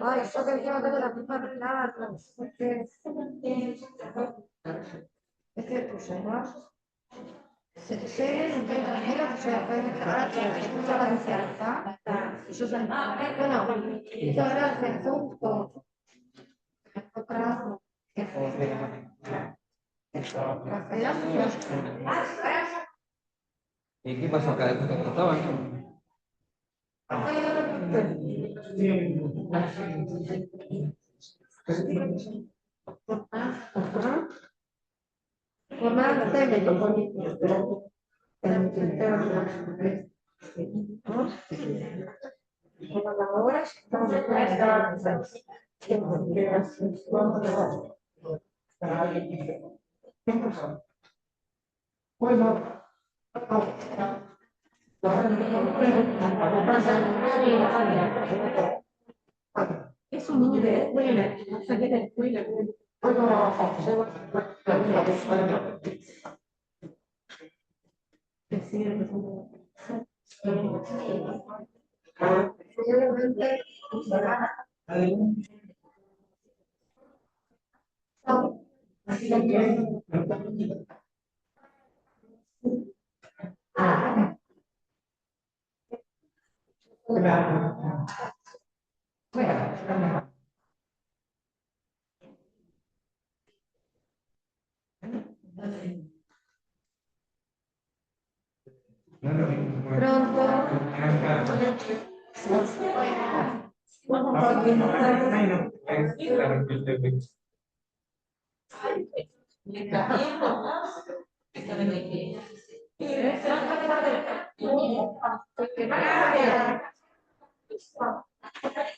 ay, yo que tengo la misma relata. Este es tuyo, ¿no? Se no tengo manera, yo después de ahora te escucho la confianza. Y yo soy, bueno, y ahora se justo. Otra, que ¿Y qué pasó acá? ¿Estaban? Ahora estamos bueno, es un niño de escuela, no sé qué de escuela. Pronto.